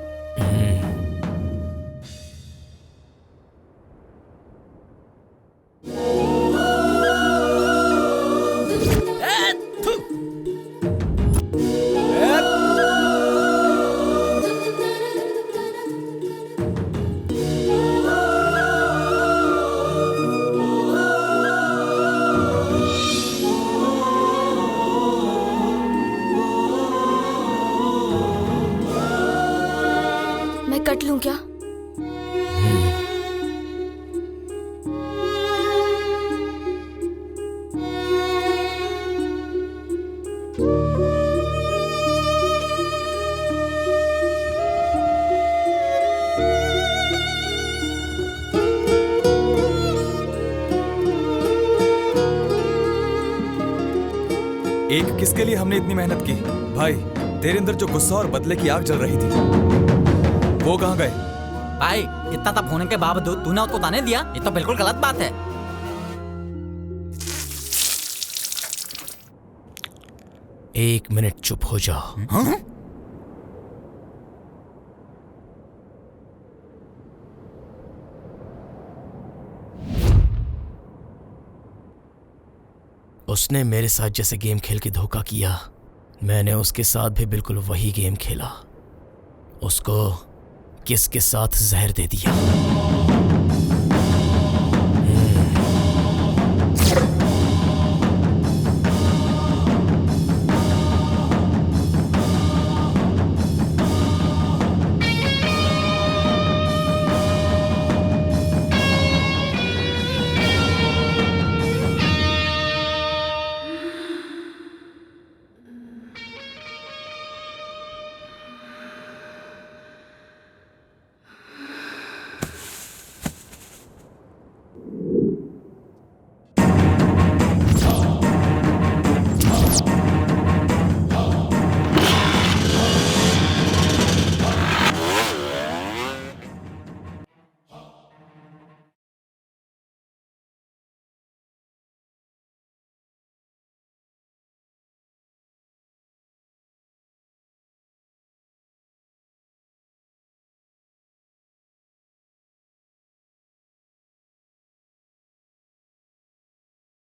कट लूं क्या? एक किसके लिए हमने इतनी मेहनत की? भाई तेरे अंदर जो गुस्सा और बदले की आग जल रही थी, वो कहाँ गए? भाई इतना तब होने के बावजूद तूने उसको ताने दिया, ये तो बिल्कुल गलत बात है। एक मिनट चुप हो जाओ। हाँ? उसने मेरे साथ जैसे गेम खेल के धोखा किया, मैंने उसके साथ भी बिल्कुल वही गेम खेला। उसको किस के साथ जहर दे दिया।